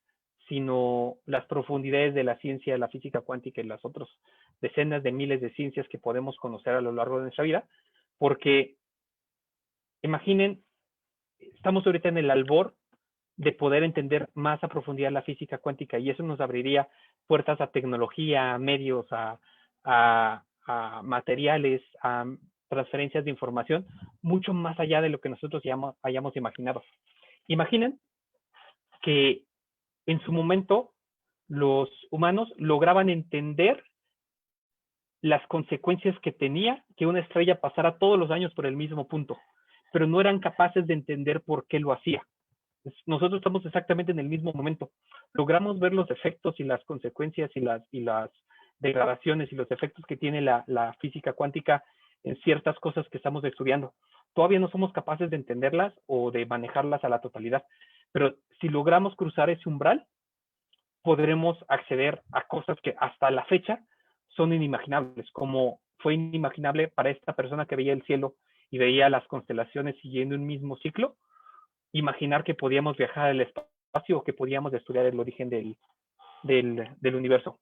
sino las profundidades de la ciencia, la física cuántica y las otras decenas de miles de ciencias que podemos conocer a lo largo de nuestra vida, porque imaginen, estamos ahorita en el albor de poder entender más a profundidad la física cuántica, y eso nos abriría puertas a tecnología, a medios, a materiales, a transferencias de información, mucho más allá de lo que nosotros ya hayamos imaginado. Imaginen que en su momento los humanos lograban entender las consecuencias que tenía que una estrella pasara todos los años por el mismo punto, pero no eran capaces de entender por qué lo hacía. Nosotros estamos exactamente en el mismo momento. Logramos ver los efectos y las consecuencias y las degradaciones y los efectos que tiene la física cuántica en ciertas cosas que estamos estudiando. Todavía no somos capaces de entenderlas o de manejarlas a la totalidad, pero si logramos cruzar ese umbral, podremos acceder a cosas que hasta la fecha son inimaginables, como fue inimaginable para esta persona que veía el cielo y veía las constelaciones siguiendo un mismo ciclo, imaginar que podíamos viajar al espacio o que podíamos estudiar el origen del universo.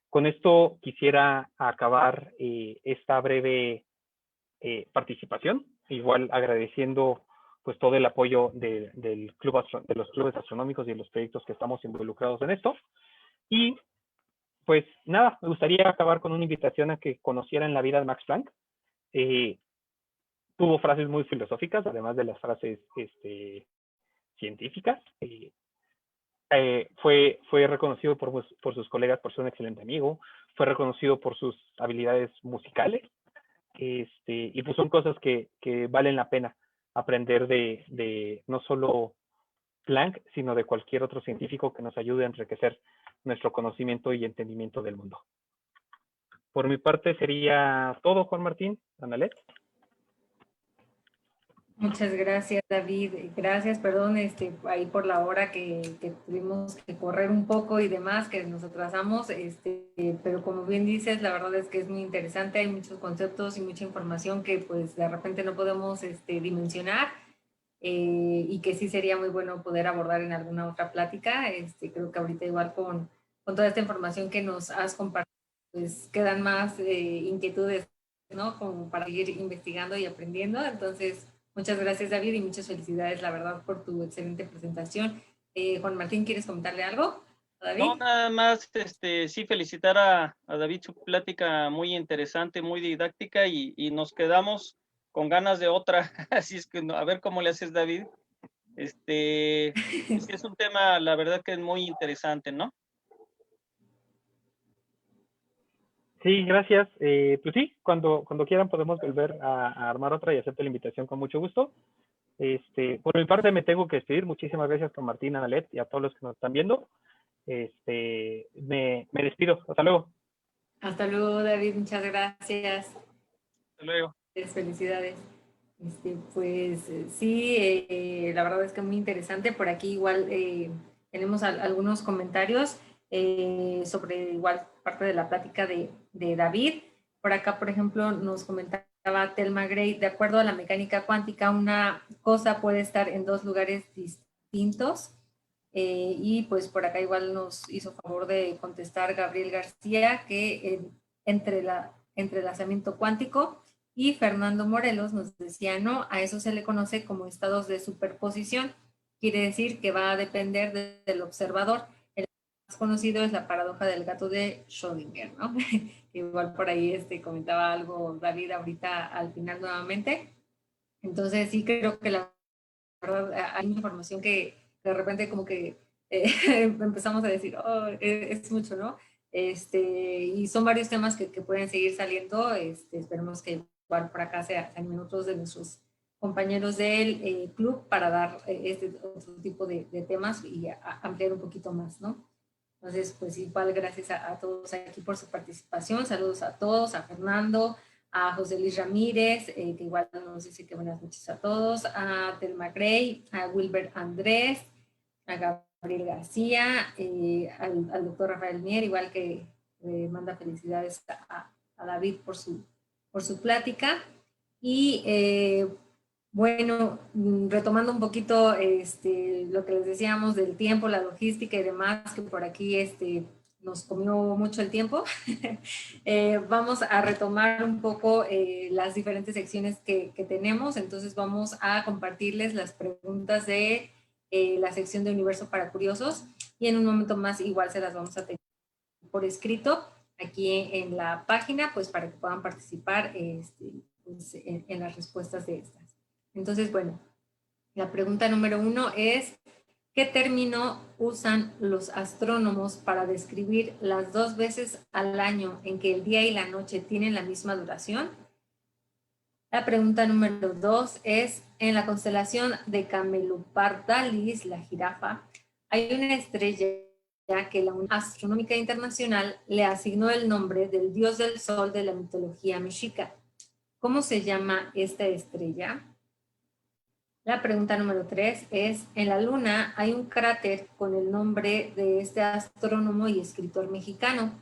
Con esto quisiera acabar esta breve participación, igual agradeciendo pues todo el apoyo de los clubes astronómicos y de los proyectos que estamos involucrados en esto. Y pues nada, me gustaría acabar con una invitación a que conocieran la vida de Max Planck. Tuvo frases muy filosóficas, además de las frases científicas. fue reconocido por sus colegas por ser un excelente amigo, fue reconocido por sus habilidades musicales, y pues son cosas que valen la pena aprender de no solo Planck, sino de cualquier otro científico que nos ayude a enriquecer nuestro conocimiento y entendimiento del mundo. Por mi parte sería todo, Juan Martín, Analet. Muchas gracias, David. Gracias, perdón, ahí por la hora que tuvimos que correr un poco y demás, que nos atrasamos, pero como bien dices, la verdad es que es muy interesante, hay muchos conceptos y mucha información que pues de repente no podemos dimensionar, y que sí sería muy bueno poder abordar en alguna otra plática. Creo que ahorita igual con toda esta información que nos has compartido, pues quedan más inquietudes, ¿no? Como para seguir investigando y aprendiendo. Entonces, muchas gracias, David, y muchas felicidades, la verdad, por tu excelente presentación. Juan Martín, ¿quieres comentarle algo a David? No, nada más, sí, felicitar a David, su plática muy interesante, muy didáctica, y nos quedamos con ganas de otra. Así es que a ver cómo le haces, David. Sí, es un tema, la verdad que es muy interesante, ¿no? Sí, gracias. Pues sí, cuando quieran podemos volver a armar otra y acepto la invitación con mucho gusto. Por mi parte me tengo que despedir. Muchísimas gracias a Martín, Analet y a todos los que nos están viendo. Me despido. Hasta luego. Hasta luego, David. Muchas gracias. Hasta luego. Felicidades. Pues sí, la verdad es que es muy interesante. Por aquí igual tenemos algunos comentarios sobre igual parte de la plática de David. Por acá, por ejemplo, nos comentaba Thelma Gray, de acuerdo a la mecánica cuántica, una cosa puede estar en dos lugares distintos. Y pues por acá igual nos hizo favor de contestar Gabriel García que entrelazamiento cuántico, y Fernando Morelos nos decía, no, a eso se le conoce como estados de superposición. Quiere decir que va a depender del observador. El más conocido es la paradoja del gato de Schrödinger, ¿no? Igual por ahí comentaba algo David ahorita al final nuevamente. Entonces sí creo que la verdad hay información que de repente como que empezamos a decir, oh, es mucho, ¿no? Y son varios temas que pueden seguir saliendo. Esperemos que igual por acá se animen otros de nuestros compañeros del club para dar otro tipo de temas y ampliar un poquito más, ¿no? Entonces, pues igual gracias a todos aquí por su participación. Saludos a todos, a Fernando, a José Luis Ramírez, que igual nos dice que buenas noches a todos, a Thelma Gray, a Wilber Andrés, a Gabriel García, al doctor Rafael Mier, igual que manda felicidades a David por su plática. Y bueno, retomando un poquito lo que les decíamos del tiempo, la logística y demás, que por aquí nos comió mucho el tiempo, vamos a retomar un poco las diferentes secciones que tenemos. Entonces vamos a compartirles las preguntas de la sección de Universo para Curiosos, y en un momento más igual se las vamos a tener por escrito aquí en la página, pues para que puedan participar pues, en las respuestas de estas. Entonces, bueno, la pregunta número 1 es, ¿qué término usan los astrónomos para describir las 2 veces al año en que el día y la noche tienen la misma duración? La pregunta número 2 es, en la constelación de Camelopardalis, la jirafa, hay una estrella que la Unión Astronómica Internacional le asignó el nombre del dios del sol de la mitología mexica. ¿Cómo se llama esta estrella? La pregunta número 3 es, en la Luna hay un cráter con el nombre de este astrónomo y escritor mexicano,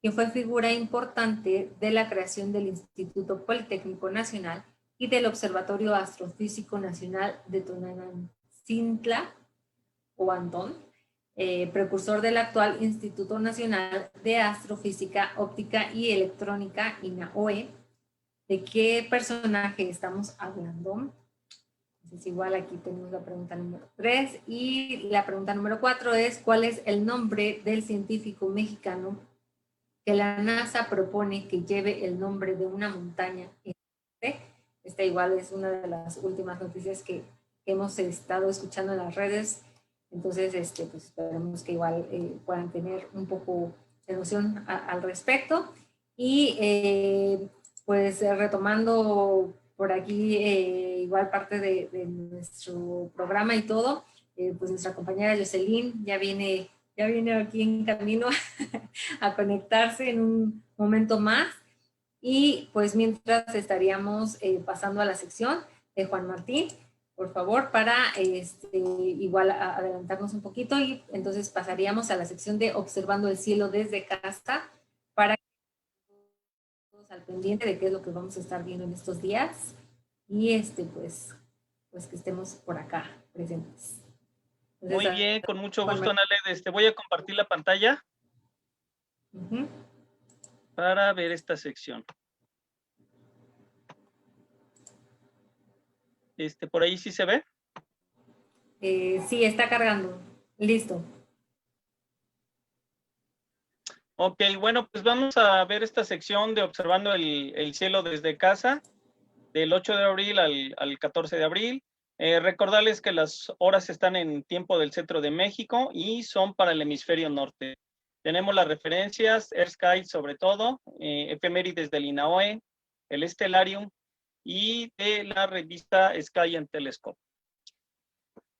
que fue figura importante de la creación del Instituto Politécnico Nacional y del Observatorio Astrofísico Nacional de Tonantzintla, o Antón, precursor del actual Instituto Nacional de Astrofísica, Óptica y Electrónica, INAOE. ¿De qué personaje estamos hablando? Entonces, igual aquí tenemos la pregunta número 3, y la pregunta número 4 es, ¿cuál es el nombre del científico mexicano que la NASA propone que lleve el nombre de una montaña? Esta igual es una de las últimas noticias que hemos estado escuchando en las redes, Entonces, pues esperemos que igual puedan tener un poco de noción al respecto. Y pues retomando por aquí igual parte de nuestro programa y todo, pues nuestra compañera Jocelyn ya viene aquí en camino a conectarse en un momento más. Y pues mientras estaríamos pasando a la sección de Juan Martín, por favor, para igual adelantarnos un poquito, y entonces pasaríamos a la sección de Observando el cielo desde casa, para que estemos al pendiente de qué es lo que vamos a estar viendo en estos días, y pues que estemos por acá presentes. Muy Entonces, bien, con mucho Juan gusto, Martín. Anale. Voy a compartir la pantalla para ver esta sección. ¿Por ahí sí se ve? Sí, está cargando. Listo. Ok, bueno, pues vamos a ver esta sección de Observando el cielo desde casa, del 8 de abril al 14 de abril. Recordarles que las horas están en tiempo del centro de México y son para el hemisferio norte. Tenemos las referencias, EarthSky sobre todo, efemérides del INAOE, el Stellarium y de la revista Sky and Telescope.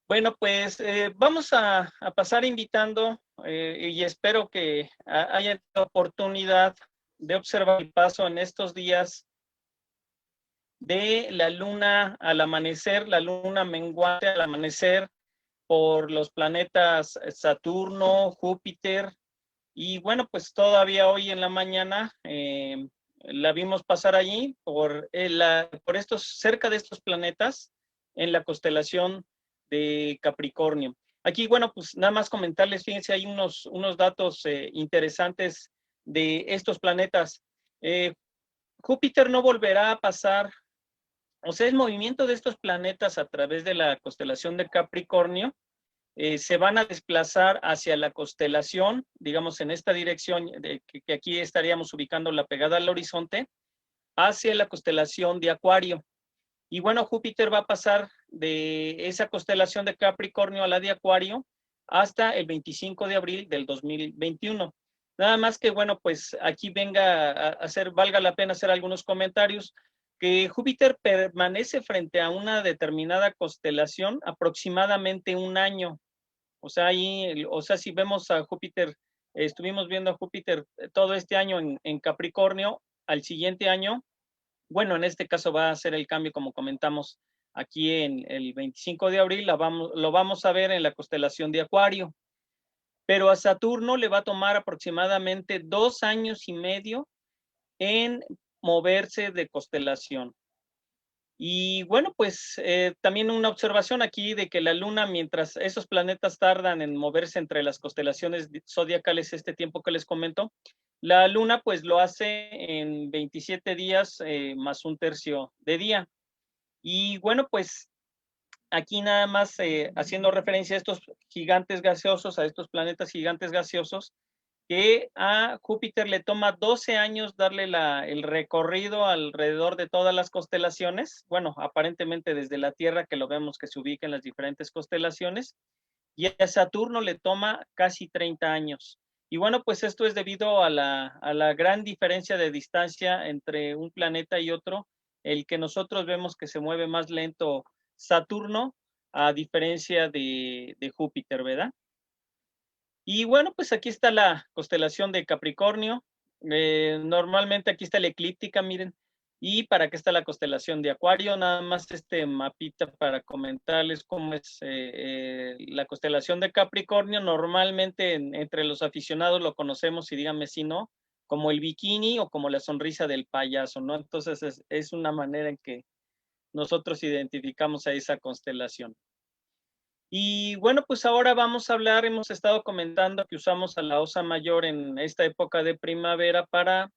Bueno, pues vamos a pasar invitando y espero que haya oportunidad de observar el paso en estos días de la luna al amanecer, la luna menguante al amanecer por los planetas Saturno, Júpiter, y bueno, pues todavía hoy en la mañana la vimos pasar allí por cerca de estos planetas en la constelación de Capricornio. Aquí, bueno, pues nada más comentarles, fíjense, hay unos datos interesantes de estos planetas. Júpiter no volverá a pasar, o sea, el movimiento de estos planetas a través de la constelación de Capricornio se van a desplazar hacia la constelación, digamos en esta dirección, que aquí estaríamos ubicando la pegada al horizonte, hacia la constelación de Acuario. Y bueno, Júpiter va a pasar de esa constelación de Capricornio a la de Acuario hasta el 25 de abril del 2021. Nada más que, bueno, pues aquí valga la pena hacer algunos comentarios, que Júpiter permanece frente a una determinada constelación aproximadamente un año. O sea, si vemos a Júpiter, estuvimos viendo a Júpiter todo este año en Capricornio, al siguiente año, bueno, en este caso va a ser el cambio, como comentamos, aquí en el 25 de abril, lo vamos a ver en la constelación de Acuario. Pero a Saturno le va a tomar aproximadamente 2 años y medio en moverse de constelación. Y bueno, pues también una observación aquí de que la Luna, mientras esos planetas tardan en moverse entre las constelaciones zodiacales, este tiempo que les comento, la Luna pues lo hace en 27 días más un tercio de día. Y bueno, pues aquí nada más haciendo referencia a estos gigantes gaseosos, a estos planetas gigantes gaseosos, que a Júpiter le toma 12 años darle el recorrido alrededor de todas las constelaciones, bueno, aparentemente desde la Tierra, que lo vemos que se ubica en las diferentes constelaciones, y a Saturno le toma casi 30 años. Y bueno, pues esto es debido a la gran diferencia de distancia entre un planeta y otro, el que nosotros vemos que se mueve más lento Saturno, a diferencia de Júpiter, ¿verdad? Y bueno, pues aquí está la constelación de Capricornio. Normalmente aquí está la eclíptica, miren. Y para qué está la constelación de Acuario, nada más este mapita para comentarles cómo es la constelación de Capricornio. Normalmente entre los aficionados lo conocemos, y díganme si no, como el bikini o como la sonrisa del payaso, ¿no? Entonces es una manera en que nosotros identificamos a esa constelación. Y bueno, pues ahora vamos a hablar, hemos estado comentando que usamos a la Osa Mayor en esta época de primavera para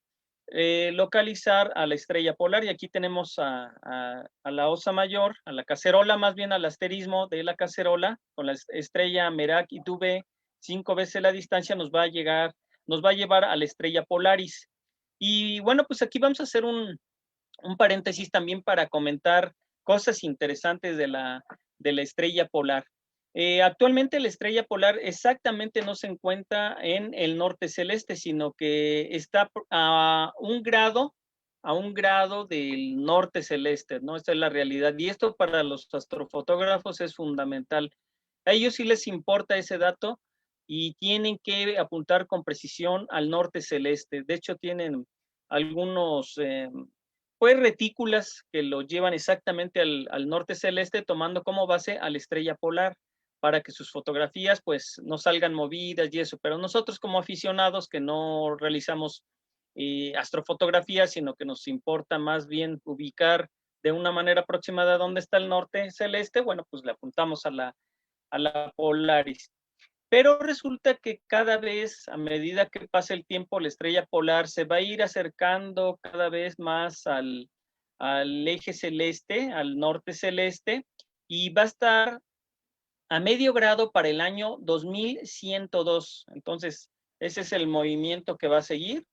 localizar a la estrella polar, y aquí tenemos a la Osa Mayor, a la cacerola, más bien al asterismo de la cacerola, con la estrella Merak y Dubhe, 5 veces la distancia nos va a llevar a la estrella Polaris. Y bueno, pues aquí vamos a hacer un paréntesis también para comentar cosas interesantes de la estrella polar. Actualmente la estrella polar exactamente no se encuentra en el norte celeste, sino que está a un grado del norte celeste, ¿no? Esta es la realidad. Y esto para los astrofotógrafos es fundamental. A ellos sí les importa ese dato y tienen que apuntar con precisión al norte celeste. De hecho, tienen algunos pues retículas que lo llevan exactamente al norte celeste, tomando como base a la estrella polar, para que sus fotografías pues no salgan movidas y eso. Pero nosotros como aficionados que no realizamos astrofotografía, sino que nos importa más bien ubicar de una manera aproximada dónde está el norte celeste, bueno, pues le apuntamos a la Polaris. Pero resulta que cada vez, a medida que pasa el tiempo, la estrella polar se va a ir acercando cada vez más al eje celeste, al norte celeste, y va a estar a medio grado para el año 2102. Entonces, ese es el movimiento que va a seguir.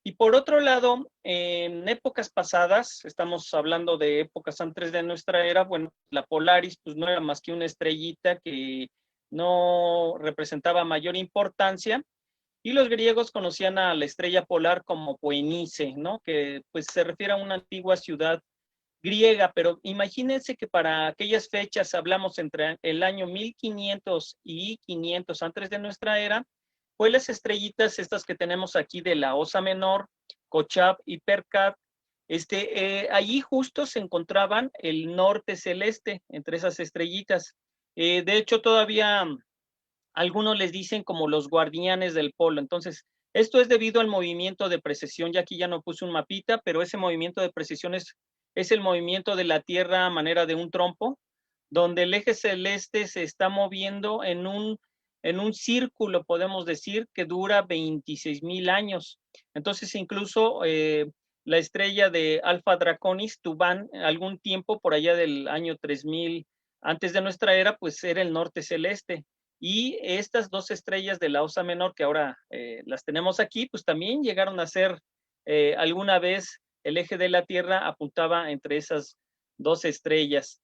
Y por otro lado, en épocas pasadas, estamos hablando de épocas antes de nuestra era, bueno, la Polaris pues no era más que una estrellita que no representaba mayor importancia, y los griegos conocían a la estrella polar como Poenice, ¿no? Que pues se refiere a una antigua ciudad griega, pero imagínense que para aquellas fechas, hablamos entre el año 1500 y 500 antes de nuestra era, pues las estrellitas estas que tenemos aquí de la Osa Menor, Kochab y Perkad, allí justo se encontraban el norte celeste entre esas estrellitas. De hecho, todavía algunos les dicen como los guardianes del polo. Entonces, esto es debido al movimiento de precesión. Ya aquí ya no puse un mapita, pero ese movimiento de precesión es el movimiento de la Tierra a manera de un trompo, donde el eje celeste se está moviendo en un círculo, podemos decir, que dura 26,000 años. Entonces, incluso la estrella de Alpha Draconis, Tuban, algún tiempo por allá del año 3000 antes de nuestra era, pues era el norte celeste. Y estas dos estrellas de la Osa Menor, que ahora las tenemos aquí, pues también llegaron a ser alguna vez el eje de la Tierra, apuntaba entre esas dos estrellas.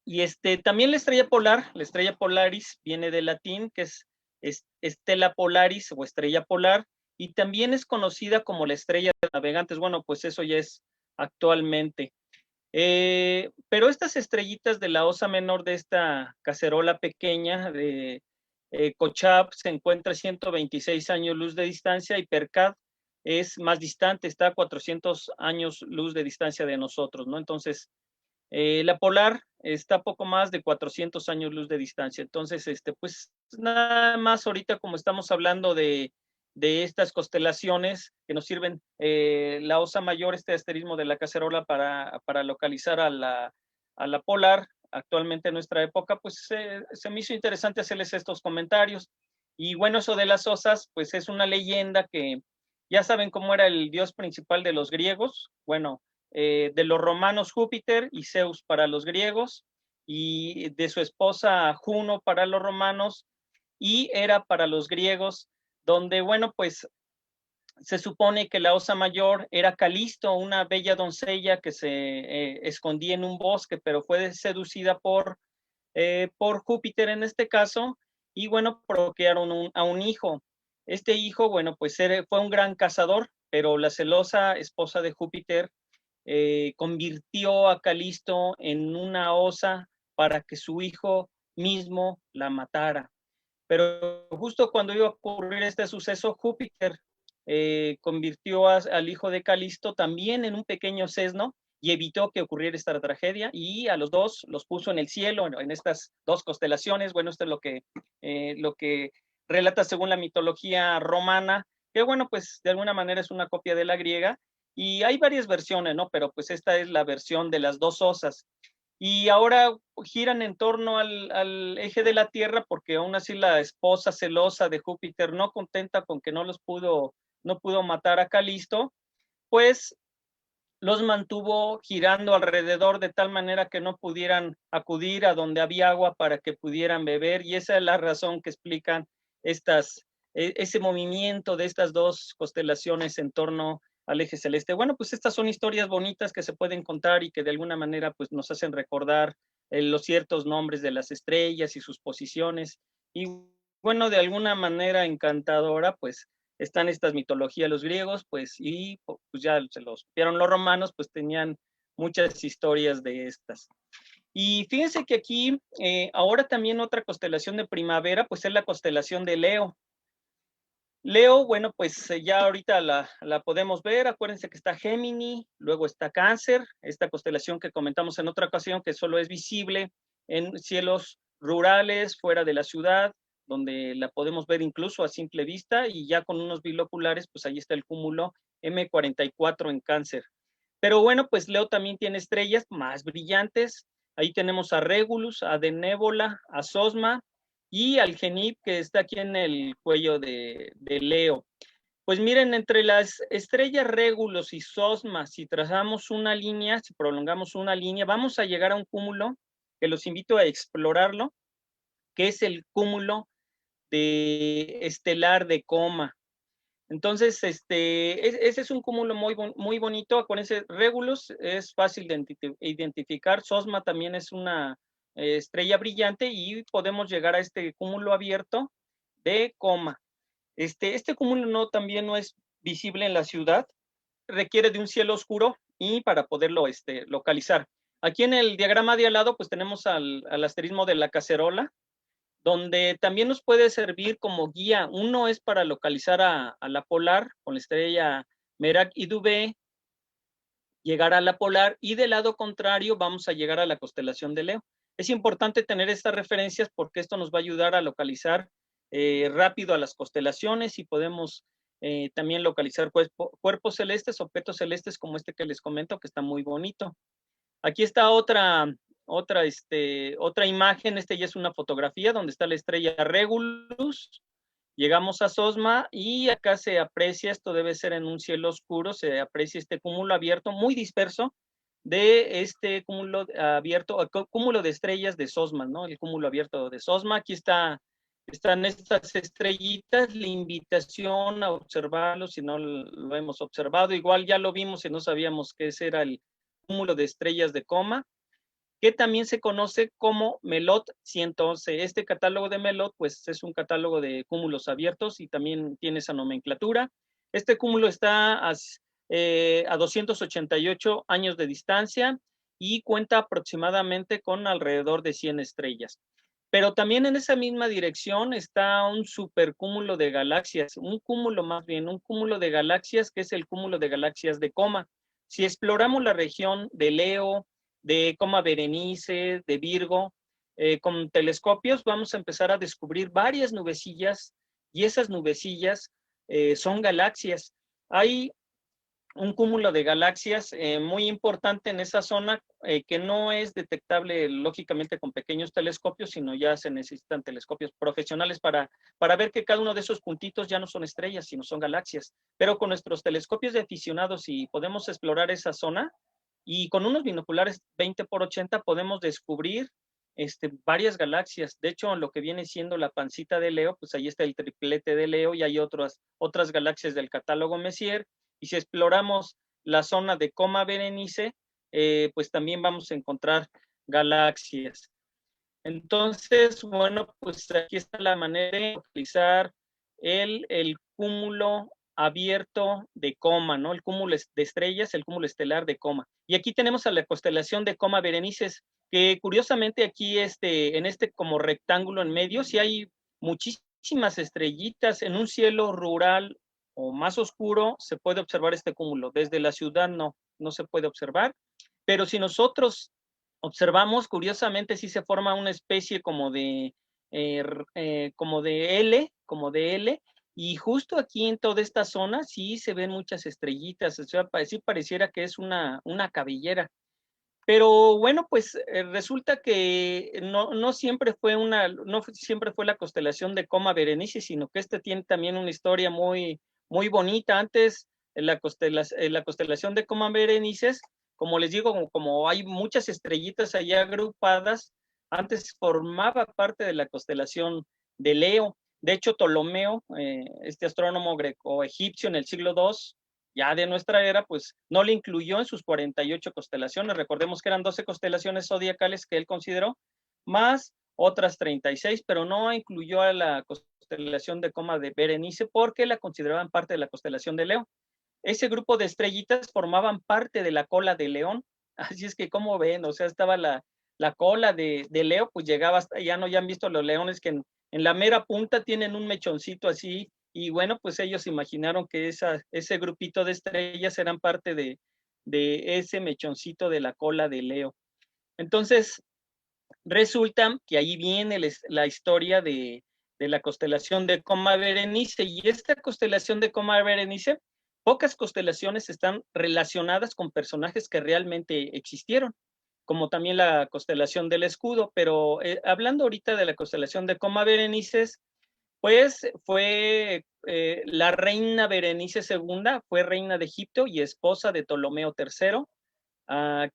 Y también la estrella Polaris, viene del latín, que es Stella Polaris o estrella polar, y también es conocida como la estrella de navegantes. Bueno, pues eso ya es actualmente. Pero estas estrellitas de la Osa Menor, de esta cacerola pequeña de Kochab, se encuentra a 126 años luz de distancia, y Perkad es más distante, está a 400 años luz de distancia de nosotros, ¿no? Entonces, la polar está a poco más de 400 años luz de distancia. Entonces, pues nada más ahorita, como estamos hablando de estas constelaciones que nos sirven, la Osa Mayor, este asterismo de la cacerola para localizar a la polar actualmente en nuestra época, pues se me hizo interesante hacerles estos comentarios. Y bueno, eso de las osas, pues es una leyenda que ya saben cómo era el dios principal de los griegos. Bueno, de los romanos Júpiter y Zeus para los griegos, y de su esposa Juno para los romanos, y Hera para los griegos, donde, bueno, pues se supone que la Osa Mayor era Calisto, una bella doncella que se escondía en un bosque, pero fue seducida por Júpiter en este caso, y bueno, procrearon a un hijo. Este hijo, bueno, pues fue un gran cazador, pero la celosa esposa de Júpiter convirtió a Calisto en una osa para que su hijo mismo la matara. Pero justo cuando iba a ocurrir este suceso, Júpiter convirtió al hijo de Calisto también en un pequeño sesno y evitó que ocurriera esta tragedia, y a los dos los puso en el cielo, en estas dos constelaciones. Bueno, esto es lo que relata según la mitología romana, que bueno, pues de alguna manera es una copia de la griega, y hay varias versiones, ¿no? Pero pues esta es la versión de las dos osas. Y ahora giran en torno al eje de la Tierra, porque aún así la esposa celosa de Júpiter, no contenta con que no pudo matar a Calisto, pues los mantuvo girando alrededor de tal manera que no pudieran acudir a donde había agua para que pudieran beber, y esa es la razón que explican ese movimiento de estas dos constelaciones en torno al eje celeste. Bueno, pues estas son historias bonitas que se pueden contar y que de alguna manera pues nos hacen recordar los ciertos nombres de las estrellas y sus posiciones. Y bueno, de alguna manera encantadora, pues están estas mitologías los griegos, pues, y pues ya se los vieron los romanos, pues tenían muchas historias de estas. Y fíjense que aquí, ahora también otra constelación de primavera, pues es la constelación de Leo. Leo, bueno, pues ya ahorita la podemos ver. Acuérdense que está Gémini, luego está Cáncer, esta constelación que comentamos en otra ocasión, que solo es visible en cielos rurales, fuera de la ciudad, donde la podemos ver incluso a simple vista, y ya con unos binoculares, pues ahí está el cúmulo M44 en Cáncer. Pero bueno, pues Leo también tiene estrellas más brillantes. Ahí tenemos a Regulus, a Denébola, a Sosma, y al Genip, que está aquí en el cuello de Leo. Pues miren, entre las estrellas Regulus y Sosma, si trazamos una línea, si prolongamos una línea, vamos a llegar a un cúmulo que los invito a explorarlo, que es el cúmulo estelar de Coma. Entonces, ese es un cúmulo muy bonito. Acuérdense, Regulus es fácil de identificar. Sosma también es una estrella brillante, y podemos llegar a este cúmulo abierto de Coma. Este cúmulo también no es visible en la ciudad, requiere de un cielo oscuro y para poderlo localizar. Aquí en el diagrama de al lado, pues tenemos al asterismo de la cacerola, donde también nos puede servir como guía. Uno es para localizar a la polar con la estrella Merak y Dubhe, llegar a la polar, y del lado contrario vamos a llegar a la constelación de Leo. Es importante tener estas referencias porque esto nos va a ayudar a localizar rápido a las constelaciones, y podemos también localizar cuerpos celestes, objetos celestes como este que les comento, que está muy bonito. Aquí está otra imagen. Ya es una fotografía donde está la estrella Regulus. Llegamos a Sosma y acá se aprecia, esto debe ser en un cielo oscuro, se aprecia este cúmulo abierto muy disperso de este cúmulo abierto, cúmulo de estrellas de Sosma, ¿no? El cúmulo abierto de Sosma. Aquí están estas estrellitas, la invitación a observarlo si no lo hemos observado. Igual ya lo vimos y no sabíamos que ese era el cúmulo de estrellas de Coma, que también se conoce como Melot 111. Este catálogo de Melot, pues es un catálogo de cúmulos abiertos y también tiene esa nomenclatura. Este cúmulo está a 288 años de distancia y cuenta aproximadamente con alrededor de 100 estrellas. Pero también en esa misma dirección está un supercúmulo de galaxias, un cúmulo de galaxias, que es el cúmulo de galaxias de Coma. Si exploramos la región de Leo, de Coma Berenice, de Virgo, con telescopios, vamos a empezar a descubrir varias nubecillas, y esas nubecillas son galaxias. Hay un cúmulo de galaxias muy importante en esa zona, que no es detectable lógicamente con pequeños telescopios, sino ya se necesitan telescopios profesionales para ver que cada uno de esos puntitos ya no son estrellas, sino son galaxias. Pero con nuestros telescopios de aficionados, si podemos explorar esa zona, y con unos binoculares 20x80 podemos descubrir varias galaxias. De hecho, lo que viene siendo la pancita de Leo, pues ahí está el triplete de Leo, y hay otras galaxias del catálogo Messier. Y si exploramos la zona de Coma Berenice, pues también vamos a encontrar galaxias. Entonces, bueno, pues aquí está la manera de utilizar el cúmulo abierto de Coma, ¿no? El cúmulo de estrellas, el cúmulo estelar de Coma. Y aquí tenemos a la constelación de Coma Berenices, que curiosamente aquí en este como rectángulo en medio, sí hay muchísimas estrellitas. En un cielo rural o más oscuro se puede observar este cúmulo. Desde la ciudad no se puede observar, pero si nosotros observamos, curiosamente sí se forma una especie como de L, y justo aquí en toda esta zona sí se ven muchas estrellitas. O sea, sí pareciera que es una cabellera. Pero bueno, pues resulta que no siempre fue la constelación de Coma Berenice, sino que tiene también una historia muy, muy bonita. Antes, la constelación de Coma Berenices, como les digo, como hay muchas estrellitas allá agrupadas, antes formaba parte de la constelación de Leo. De hecho, Ptolomeo, este astrónomo greco-egipcio en el siglo II, ya de nuestra era, pues no le incluyó en sus 48 constelaciones. Recordemos que eran 12 constelaciones zodiacales que él consideró, más otras 36, pero no incluyó a la constelación de Coma de Berenice porque la consideraban parte de la constelación de Leo. Ese grupo de estrellitas formaban parte de la cola de León. Así es que, como ven, o sea, estaba la cola de Leo, pues llegaba hasta, ya no, ya han visto los leones que en la mera punta tienen un mechoncito así, y bueno, pues ellos imaginaron que ese grupito de estrellas eran parte de ese mechoncito de la cola de Leo. Entonces, resulta que ahí viene la historia de la constelación de Coma Berenice, y esta constelación de Coma Berenice, pocas constelaciones están relacionadas con personajes que realmente existieron, como también la constelación del escudo, pero hablando ahorita de la constelación de Coma Berenice, pues fue la reina Berenice II, fue reina de Egipto y esposa de Ptolomeo III,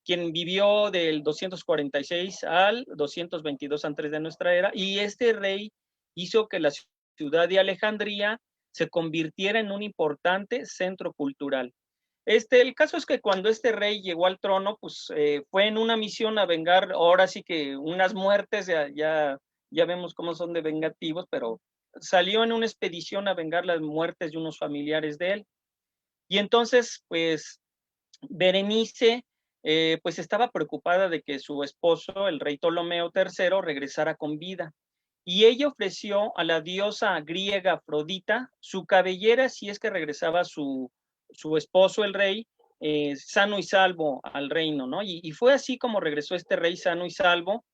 quien vivió del 246 al 222 antes de nuestra era, y este rey hizo que la ciudad de Alejandría se convirtiera en un importante centro cultural. El caso es que cuando este rey llegó al trono, pues fue en una misión a vengar, ahora sí que unas muertes, ya vemos cómo son de vengativos, pero salió en una expedición a vengar las muertes de unos familiares de él. Y entonces, pues, Berenice, pues estaba preocupada de que su esposo, el rey Ptolomeo III, regresara con vida. Y ella ofreció a la diosa griega Afrodita su cabellera si es que regresaba su esposo, el rey, sano y salvo al reino, ¿no? Y fue así como regresó este rey sano y salvo.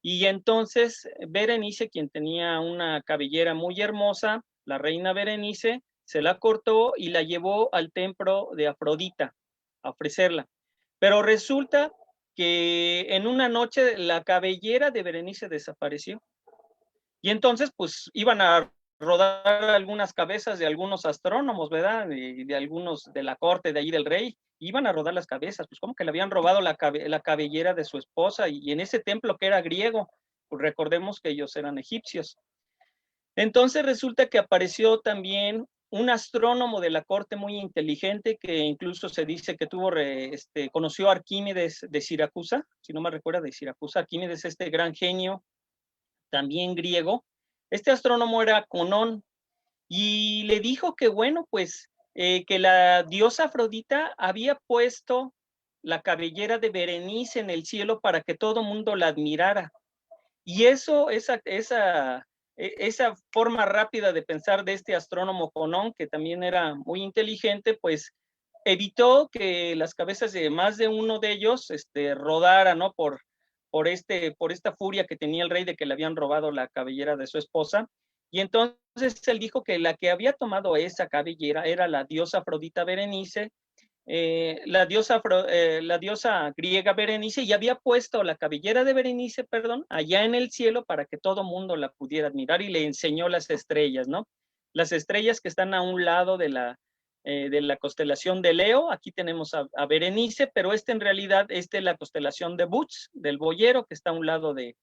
Y entonces Berenice, quien tenía una cabellera muy hermosa, la reina Berenice, se la cortó y la llevó al templo de Afrodita a ofrecerla. Pero resulta que en una noche la cabellera de Berenice desapareció. Y entonces, pues, iban a rodar algunas cabezas de algunos astrónomos, ¿verdad? De algunos de la corte de ahí del rey, iban a rodar las cabezas, pues como que le habían robado la cabellera de su esposa, y en ese templo que era griego, pues recordemos que ellos eran egipcios. Entonces resulta que apareció también un astrónomo de la corte muy inteligente, que incluso se dice que conoció a Arquímedes de Siracusa, si no me recuerda, de Siracusa. Arquímedes, este gran genio, también griego. Este astrónomo era Conón, y le dijo que, bueno, pues, que la diosa Afrodita había puesto la cabellera de Berenice en el cielo para que todo mundo la admirara. Y esa forma rápida de pensar de este astrónomo Conón, que también era muy inteligente, pues evitó que las cabezas de más de uno de ellos rodaran, ¿no? Por esta furia que tenía el rey de que le habían robado la cabellera de su esposa. Y entonces él dijo que la que había tomado esa cabellera era la diosa Afrodita Berenice, la diosa griega Berenice, y había puesto la cabellera de Berenice, perdón, allá en el cielo para que todo mundo la pudiera admirar, y le enseñó las estrellas, ¿no? Las estrellas que están a un lado de la constelación de Leo. Aquí tenemos a Berenice, pero en realidad es la constelación de Bootes, del boyero, que está a un lado de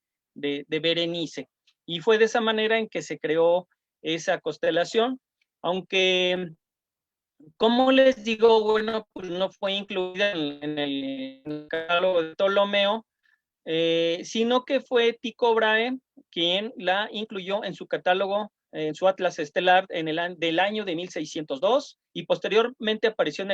Berenice. Y fue de esa manera en que se creó esa constelación, aunque, como les digo, bueno, pues no fue incluida en el catálogo de Ptolomeo, sino que fue Tycho Brahe quien la incluyó en su catálogo, en su Atlas Estelar del año de 1602, y posteriormente apareció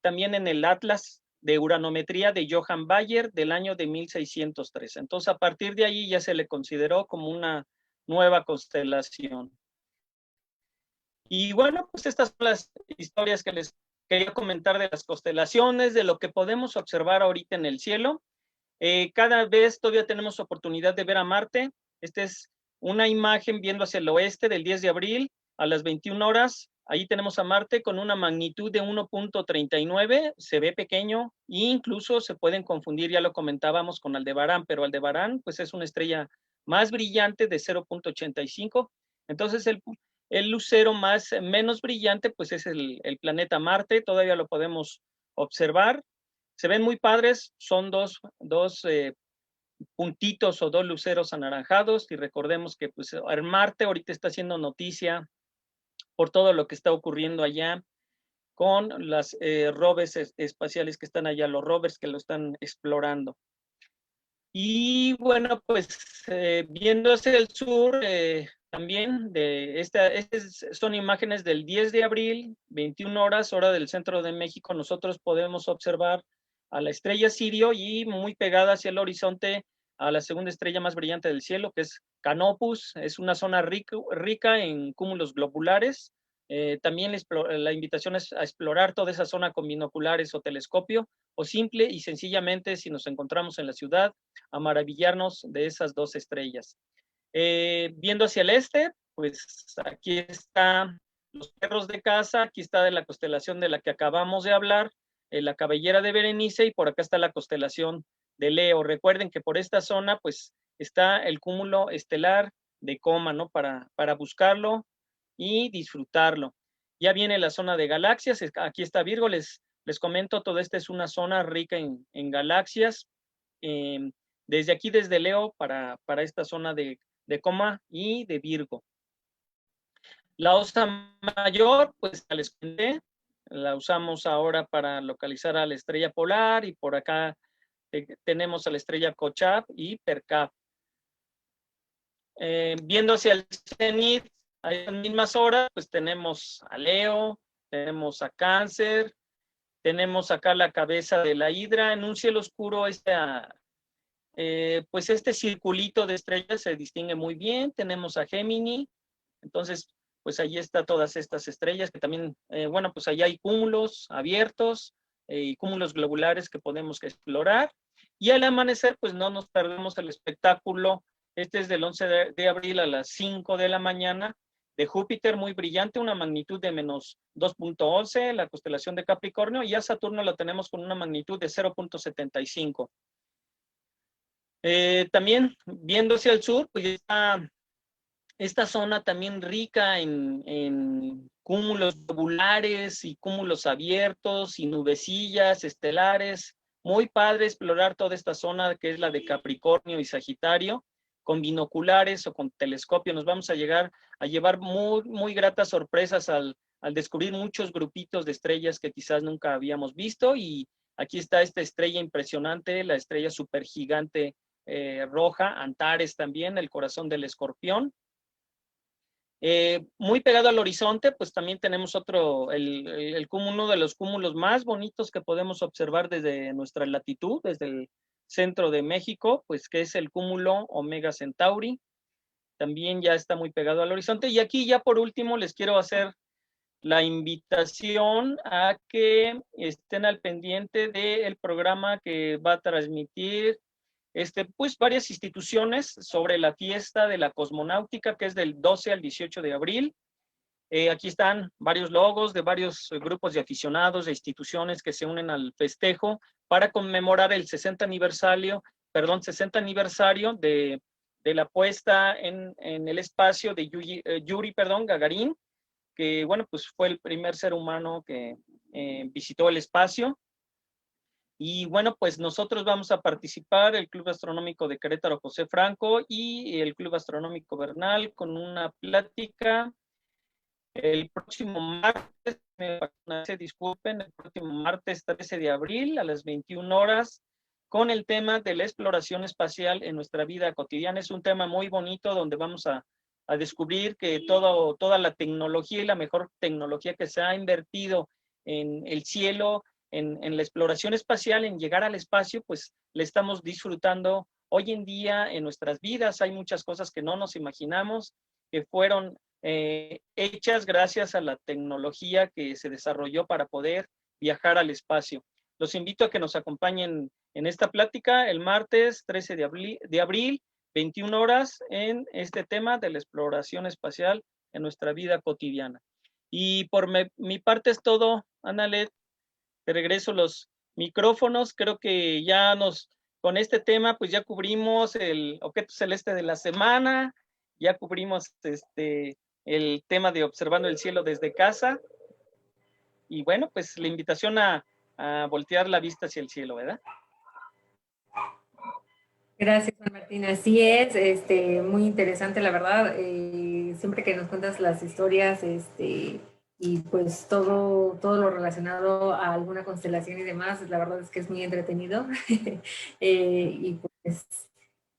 también en el Atlas de Uranometría de Johann Bayer del año de 1603. Entonces, a partir de allí ya se le consideró como una nueva constelación. Y bueno, pues estas son las historias que les quería comentar de las constelaciones, de lo que podemos observar ahorita en el cielo. Cada vez todavía tenemos oportunidad de ver a Marte. Esta es una imagen viendo hacia el oeste del 10 de abril a las 21 horas. Ahí tenemos a Marte con una magnitud de 1.39, se ve pequeño, e incluso se pueden confundir, ya lo comentábamos, con Aldebarán, pero Aldebarán pues es una estrella más brillante de 0.85. Entonces el lucero menos brillante pues es el planeta Marte, todavía lo podemos observar. Se ven muy padres, son dos puntitos o dos luceros anaranjados, y recordemos que pues Marte ahorita está haciendo noticia por todo lo que está ocurriendo allá. con las rovers espaciales que están allá, los rovers que lo están explorando. Y bueno, pues viendo hacia el sur, también son imágenes del 10 de abril, 21 horas, hora del centro de México. Nosotros podemos observar a la estrella Sirio y muy pegada hacia el horizonte a la segunda estrella más brillante del cielo, que es Canopus. Es una zona rica en cúmulos globulares. También la invitación es a explorar toda esa zona con binoculares o telescopio, o simple y sencillamente, si nos encontramos en la ciudad, a maravillarnos de esas dos estrellas. Viendo hacia el este, pues aquí están los perros de casa, aquí está de la constelación de la que acabamos de hablar, la cabellera de Berenice, y por acá está la constelación de Leo. Recuerden que por esta zona, pues, está el cúmulo estelar de Coma, ¿no? Para buscarlo y disfrutarlo. Ya viene la zona de galaxias, aquí está Virgo, les comento, toda esta es una zona rica en galaxias. Desde aquí, desde Leo, para esta zona de Coma y de Virgo. La Osa Mayor, pues ya les conté, la usamos ahora para localizar a la estrella polar, y por acá tenemos a la estrella Kochab y Percab. Viendo hacia el cenit, a esas mismas horas, pues tenemos a Leo, tenemos a Cáncer, tenemos acá la cabeza de la hidra. En un cielo oscuro, pues este circulito de estrellas se distingue muy bien. Tenemos a Gémini, entonces pues allí está todas estas estrellas que también, bueno, pues allá hay cúmulos abiertos y cúmulos globulares que podemos explorar. Y al amanecer, pues no nos perdemos el espectáculo. Este es del 11 de abril a las 5 de la mañana, de Júpiter, muy brillante, una magnitud de menos 2.11, la constelación de Capricornio, y a Saturno lo tenemos con una magnitud de 0.75. También, viendo hacia el sur, pues está esta zona también rica en cúmulos globulares y cúmulos abiertos y nubecillas estelares. Muy padre explorar toda esta zona que es la de Capricornio y Sagitario. Con binoculares o con telescopio nos vamos a llevar muy, muy gratas sorpresas al descubrir muchos grupitos de estrellas que quizás nunca habíamos visto. Y aquí está esta estrella impresionante, la estrella supergigante roja, Antares también, el corazón del escorpión. Muy pegado al horizonte, pues también tenemos uno de los cúmulos más bonitos que podemos observar desde nuestra latitud, desde el centro de México, pues que es el cúmulo Omega Centauri. También ya está muy pegado al horizonte. Y aquí ya por último les quiero hacer la invitación a que estén al pendiente del programa que va a transmitir pues varias instituciones sobre la fiesta de la cosmonáutica, que es del 12 al 18 de abril. Aquí están varios logos de varios grupos de aficionados, de instituciones que se unen al festejo para conmemorar el 60 aniversario de la puesta en el espacio de Yuri Gagarin, que bueno, pues fue el primer ser humano que visitó el espacio. Y bueno, pues nosotros vamos a participar, el Club Astronómico de Querétaro José Franco y el Club Astronómico Bernal, con una plática el próximo martes, el próximo martes 13 de abril a las 21 horas, con el tema de la exploración espacial en nuestra vida cotidiana. Es un tema muy bonito donde vamos a descubrir que toda la tecnología y la mejor tecnología que se ha invertido en el cielo, en la exploración espacial, en llegar al espacio, pues le estamos disfrutando hoy en día en nuestras vidas. Hay muchas cosas que no nos imaginamos que fueron hechas gracias a la tecnología que se desarrolló para poder viajar al espacio. Los invito a que nos acompañen en esta plática el martes 13 de abril, 21 horas, en este tema de la exploración espacial en nuestra vida cotidiana. Y por mi parte es todo, Analet. Te regreso los micrófonos. Creo que ya con este tema, pues ya cubrimos el objeto celeste de la semana, ya cubrimos el tema de observando el cielo desde casa. Y bueno, pues la invitación a voltear la vista hacia el cielo, ¿verdad? Gracias, Juan Martín. Así es, muy interesante, la verdad. Siempre que nos cuentas las historias, y pues todo lo relacionado a alguna constelación y demás, la verdad es que es muy entretenido. Y pues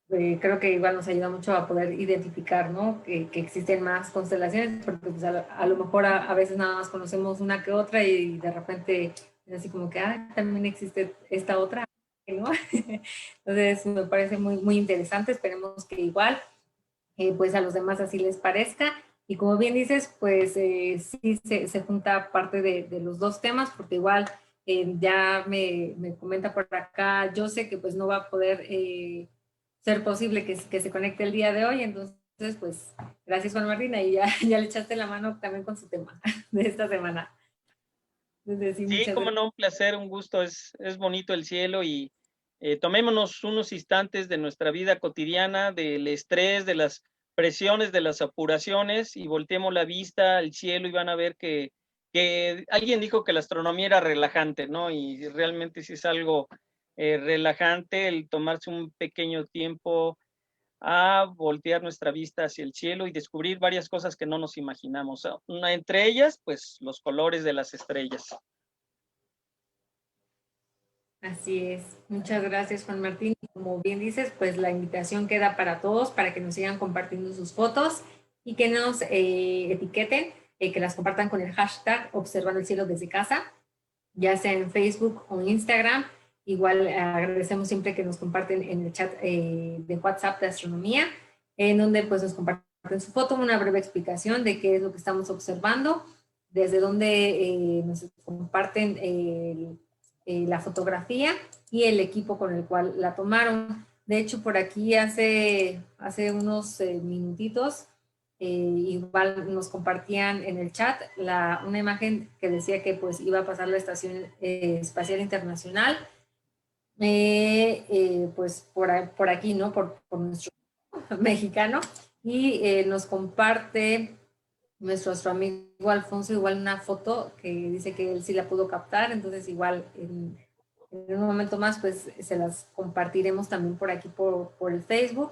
creo que igual nos ayuda mucho a poder identificar, ¿no? Que existen más constelaciones, porque pues a lo mejor a veces nada más conocemos una que otra y de repente es así como que, también existe esta otra, ¿no? Entonces me parece muy, muy interesante, esperemos que igual pues a los demás así les parezca. Y como bien dices, pues sí se junta parte de los dos temas, porque igual ya me comenta por acá, yo sé que pues no va a poder ser posible que se conecte el día de hoy, entonces pues gracias Juan Martín, y ya le echaste la mano también con su tema de esta semana. Entonces, sí, Sí, muchas como gracias. no, un placer, un gusto, es bonito el cielo y tomémonos unos instantes de nuestra vida cotidiana, del estrés, de las presiones, de las apuraciones y volteemos la vista al cielo y van a ver que alguien dijo que la astronomía era relajante, ¿no? Y realmente sí es algo relajante el tomarse un pequeño tiempo a voltear nuestra vista hacia el cielo y descubrir varias cosas que no nos imaginamos. Una entre ellas, pues los colores de las estrellas. Así es. Muchas gracias, Juan Martín. Como bien dices, pues la invitación queda para todos, para que nos sigan compartiendo sus fotos y que nos etiqueten, que las compartan con el hashtag Observando el Cielo desde Casa, ya sea en Facebook o en Instagram. Igual agradecemos siempre que nos comparten en el chat de WhatsApp de astronomía, en donde pues nos comparten su foto, una breve explicación de qué es lo que estamos observando, desde donde nos comparten la fotografía y el equipo con el cual la tomaron. De hecho, por aquí hace unos minutitos, igual nos compartían en el chat una imagen que decía que pues iba a pasar la Estación Espacial Internacional, pues por aquí, ¿no? Por nuestro mexicano, y nos comparte nuestro amigo Alfonso igual una foto que dice que él sí la pudo captar, entonces igual en un momento más pues se las compartiremos también por aquí por el Facebook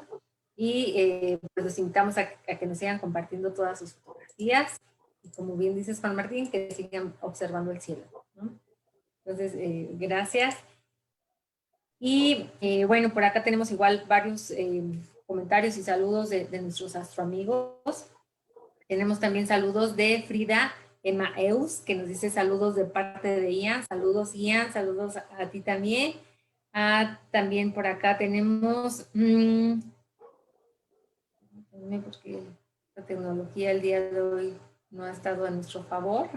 y pues los invitamos a que nos sigan compartiendo todas sus fotografías y como bien dices Juan Martín, que sigan observando el cielo, ¿no? Entonces, gracias. Y bueno, por acá tenemos igual varios comentarios y saludos de nuestros astroamigos. Tenemos también saludos de Frida Emaeus, que nos dice saludos de parte de Ian. Saludos, Ian. Saludos a ti también. También por acá tenemos... porque la tecnología el día de hoy no ha estado a nuestro favor.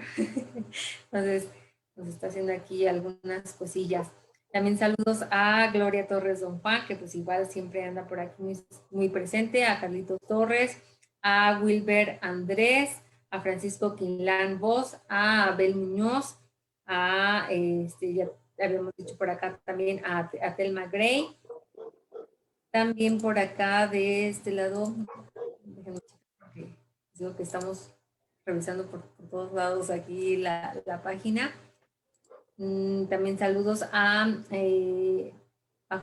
Entonces, nos está haciendo aquí algunas cosillas. También saludos a Gloria Torres Don Juan, que pues igual siempre anda por aquí muy, muy presente, a Carlitos Torres, a Wilber Andrés, a Francisco Quinlán Voz, a Abel Muñoz, ya habíamos dicho por acá también a Telma Gray. También por acá de este lado, déjenme checar porque digo que estamos revisando por todos lados aquí la página. También saludos a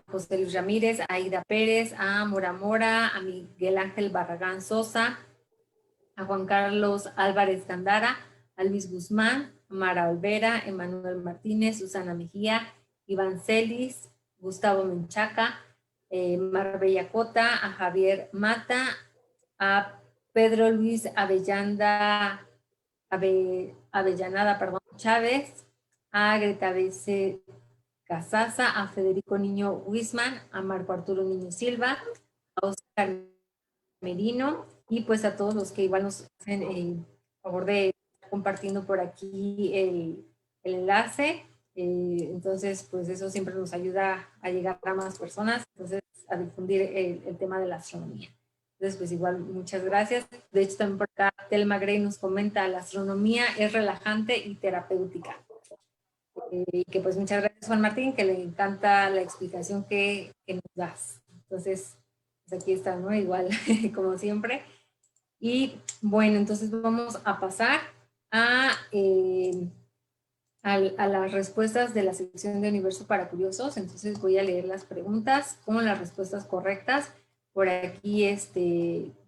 José Luis Ramírez, a Aida Pérez, a Mora Mora, a Miguel Ángel Barragán Sosa, a Juan Carlos Álvarez Gandara, a Luis Guzmán, a Mara Olvera, Emanuel Martínez, Susana Mejía, Iván Celis, Gustavo Menchaca, Marbella Cota, a Javier Mata, a Pedro Luis Avellanada Chávez, a Greta B.C. Casaza, a Federico Niño Wisman, a Marco Arturo Niño Silva, a Oscar Merino y pues a todos los que igual nos hacen el favor de estar compartiendo por aquí el enlace. Entonces, pues eso siempre nos ayuda a llegar a más personas, entonces a difundir el tema de la astronomía. Entonces, pues igual, muchas gracias. De hecho, también por acá, Telma Gray nos comenta, la astronomía es relajante y terapéutica. Y que pues muchas gracias, Juan Martín, que le encanta la explicación que nos das. Entonces, pues aquí está, ¿no? Igual, como siempre. Y bueno, entonces vamos a pasar a las respuestas de la sección de Universo para Curiosos. Entonces voy a leer las preguntas con las respuestas correctas. Por aquí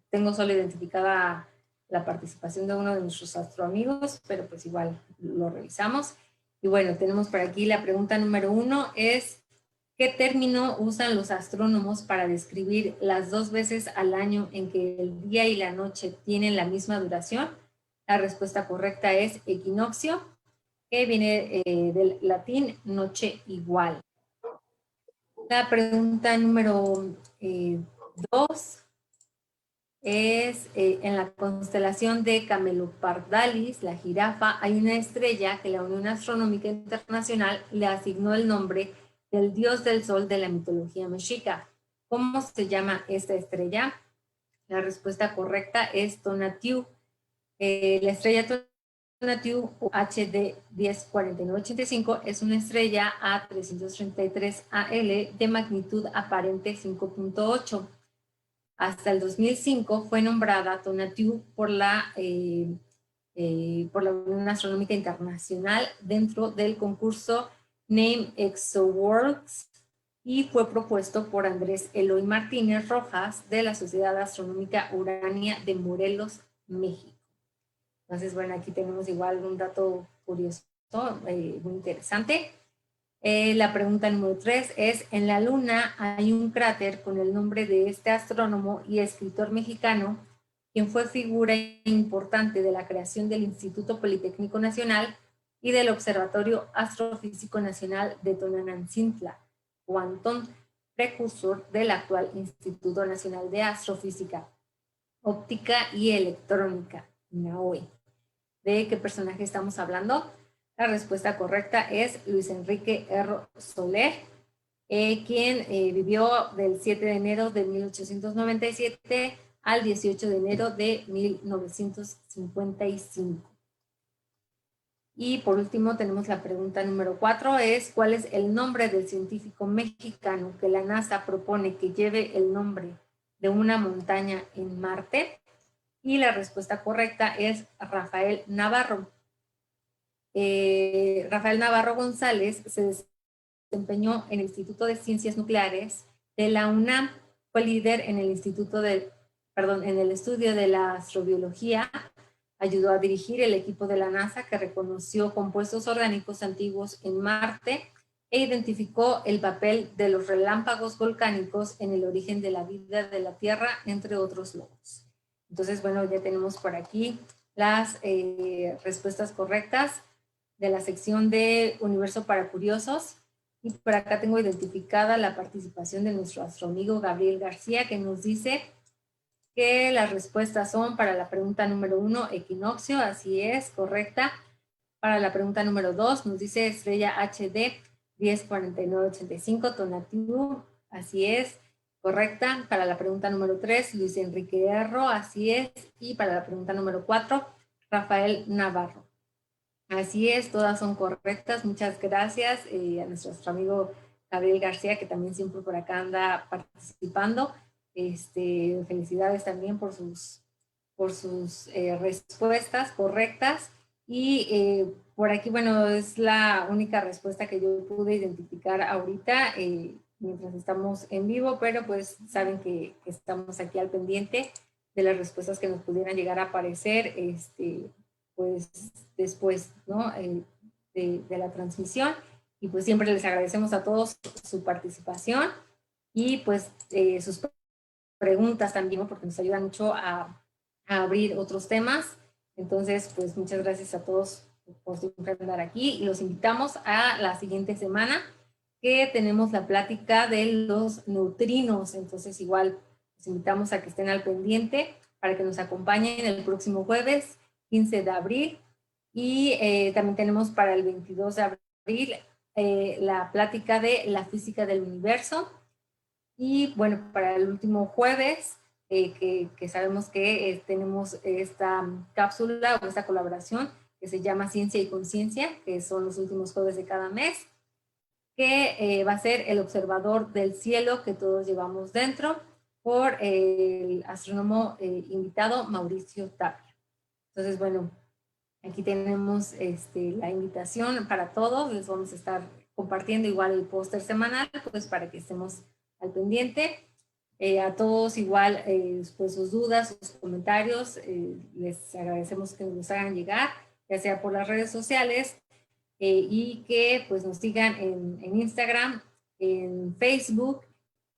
tengo solo identificada la participación de uno de nuestros astroamigos, pero pues igual lo revisamos. Y bueno, tenemos por aquí la pregunta número 1 es, ¿qué término usan los astrónomos para describir las 2 veces al año en que el día y la noche tienen la misma duración? La respuesta correcta es equinoccio, que viene del latín noche igual. La pregunta número 2 es, en la constelación de Camelopardalis, la jirafa, hay una estrella que la Unión Astronómica Internacional le asignó el nombre del dios del sol de la mitología mexica. ¿Cómo se llama esta estrella? La respuesta correcta es Tonatiuh. La estrella Tonatiuh HD 104985 es una estrella A333 AL de magnitud aparente 5.8. Hasta el 2005 fue nombrada Tonatiuh por la Unión Astronómica Internacional dentro del concurso Name ExoWorks y fue propuesto por Andrés Eloy Martínez Rojas de la Sociedad Astronómica Urania de Morelos, México. Entonces, bueno, aquí tenemos igual un dato curioso, muy interesante. La pregunta número 3 es, en la Luna hay un cráter con el nombre de este astrónomo y escritor mexicano, quien fue figura importante de la creación del Instituto Politécnico Nacional y del Observatorio Astrofísico Nacional de Tonanancintla, o Antón, precursor del actual Instituto Nacional de Astrofísica, Óptica y Electrónica, NAOE. ¿De qué personaje estamos hablando? La respuesta correcta es Luis Enrique Erro Soler, quien vivió del 7 de enero de 1897 al 18 de enero de 1955. Y por último tenemos la pregunta número 4, es ¿cuál es el nombre del científico mexicano que la NASA propone que lleve el nombre de una montaña en Marte? Y la respuesta correcta es Rafael Navarro. Rafael Navarro González se desempeñó en el Instituto de Ciencias Nucleares de la UNAM, fue líder en el en el estudio de la astrobiología, ayudó a dirigir el equipo de la NASA que reconoció compuestos orgánicos antiguos en Marte e identificó el papel de los relámpagos volcánicos en el origen de la vida de la Tierra, entre otros logros. Entonces, bueno, ya tenemos por aquí las respuestas correctas de la sección de Universo para Curiosos. Y por acá tengo identificada la participación de nuestro astroamigo Gabriel García, que nos dice que las respuestas son para la pregunta número 1, equinoccio, así es, correcta. Para la pregunta número 2, nos dice estrella HD 104985, Tonatiuh, así es, correcta. Para la pregunta número 3, Luis Enrique Erro, así es. Y para la pregunta número 4, Rafael Navarro. Así es, todas son correctas. Muchas gracias a nuestro amigo Gabriel García, que también siempre por acá anda participando. Felicidades también por sus respuestas correctas. Y por aquí, bueno, es la única respuesta que yo pude identificar ahorita mientras estamos en vivo, pero pues saben que estamos aquí al pendiente de las respuestas que nos pudieran llegar a aparecer pues después, ¿no? de la transmisión. Y pues siempre les agradecemos a todos su participación y pues sus preguntas también, ¿no? Porque nos ayudan mucho a abrir otros temas. Entonces, pues muchas gracias a todos por siempre andar aquí y los invitamos a la siguiente semana que tenemos la plática de los neutrinos. Entonces, igual los invitamos a que estén al pendiente para que nos acompañen el próximo jueves 15 de abril y también tenemos para el 22 de abril la plática de la física del universo. Y bueno, para el último jueves, que sabemos que tenemos esta cápsula o esta colaboración que se llama Ciencia y Conciencia, que son los últimos jueves de cada mes, que va a ser el observador del cielo que todos llevamos dentro por el astrónomo invitado Mauricio Tapia. Entonces, bueno, aquí tenemos la invitación para todos. Les vamos a estar compartiendo igual el póster semanal, pues para que estemos al pendiente. A todos igual, pues sus dudas, sus comentarios, les agradecemos que nos hagan llegar, ya sea por las redes sociales, y que pues nos sigan en Instagram, en Facebook,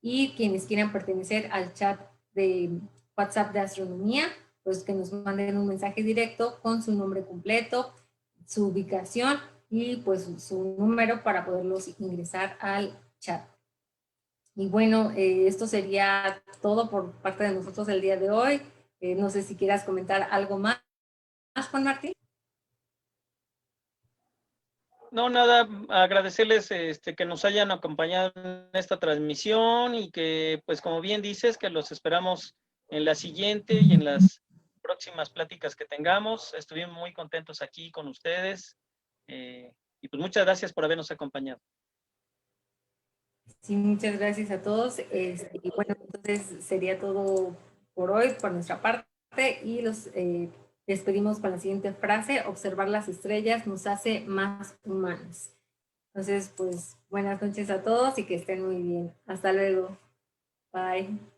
y quienes quieran pertenecer al chat de WhatsApp de astronomía, pues que nos manden un mensaje directo con su nombre completo, su ubicación y pues su número para poderlos ingresar al chat. Y bueno, esto sería todo por parte de nosotros el día de hoy. No sé si quieras comentar algo más, Juan Martín. No, nada, agradecerles que nos hayan acompañado en esta transmisión y que, pues como bien dices, que los esperamos en la siguiente y en las próximas pláticas que tengamos. Estuvimos muy contentos aquí con ustedes y pues muchas gracias por habernos acompañado. Sí, muchas gracias a todos. Y bueno, entonces sería todo por hoy, por nuestra parte, y los despedimos con la siguiente frase: observar las estrellas nos hace más humanos. Entonces, pues buenas noches a todos y que estén muy bien. Hasta luego. Bye.